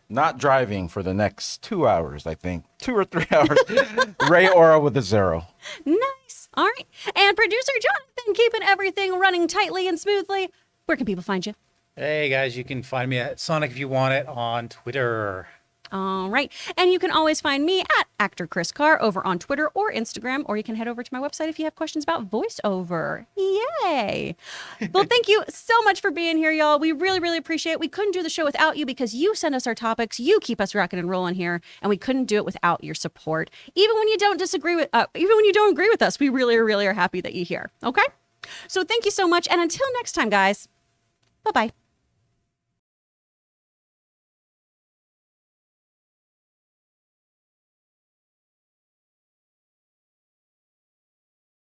S3: Not driving for the next 2 hours, I think. 2 or 3 hours. Ray Ora with a 0.
S1: Nice. All right. And producer Jonathan, keeping everything running tightly and smoothly. Where can people find you?
S4: Hey guys, you can find me at Sonic If You Want It on Twitter.
S1: All right. And you can always find me at Actor Chris Carr over on Twitter or Instagram, or you can head over to my website if you have questions about voiceover. Yay. Well, thank you so much for being here, y'all. We really, really appreciate it. We couldn't do the show without you because you send us our topics. You keep us rocking and rolling here, and we couldn't do it without your support. Even when you don't agree with us, we really, really are happy that you're here. Okay? So thank you so much. And until next time, guys, bye-bye.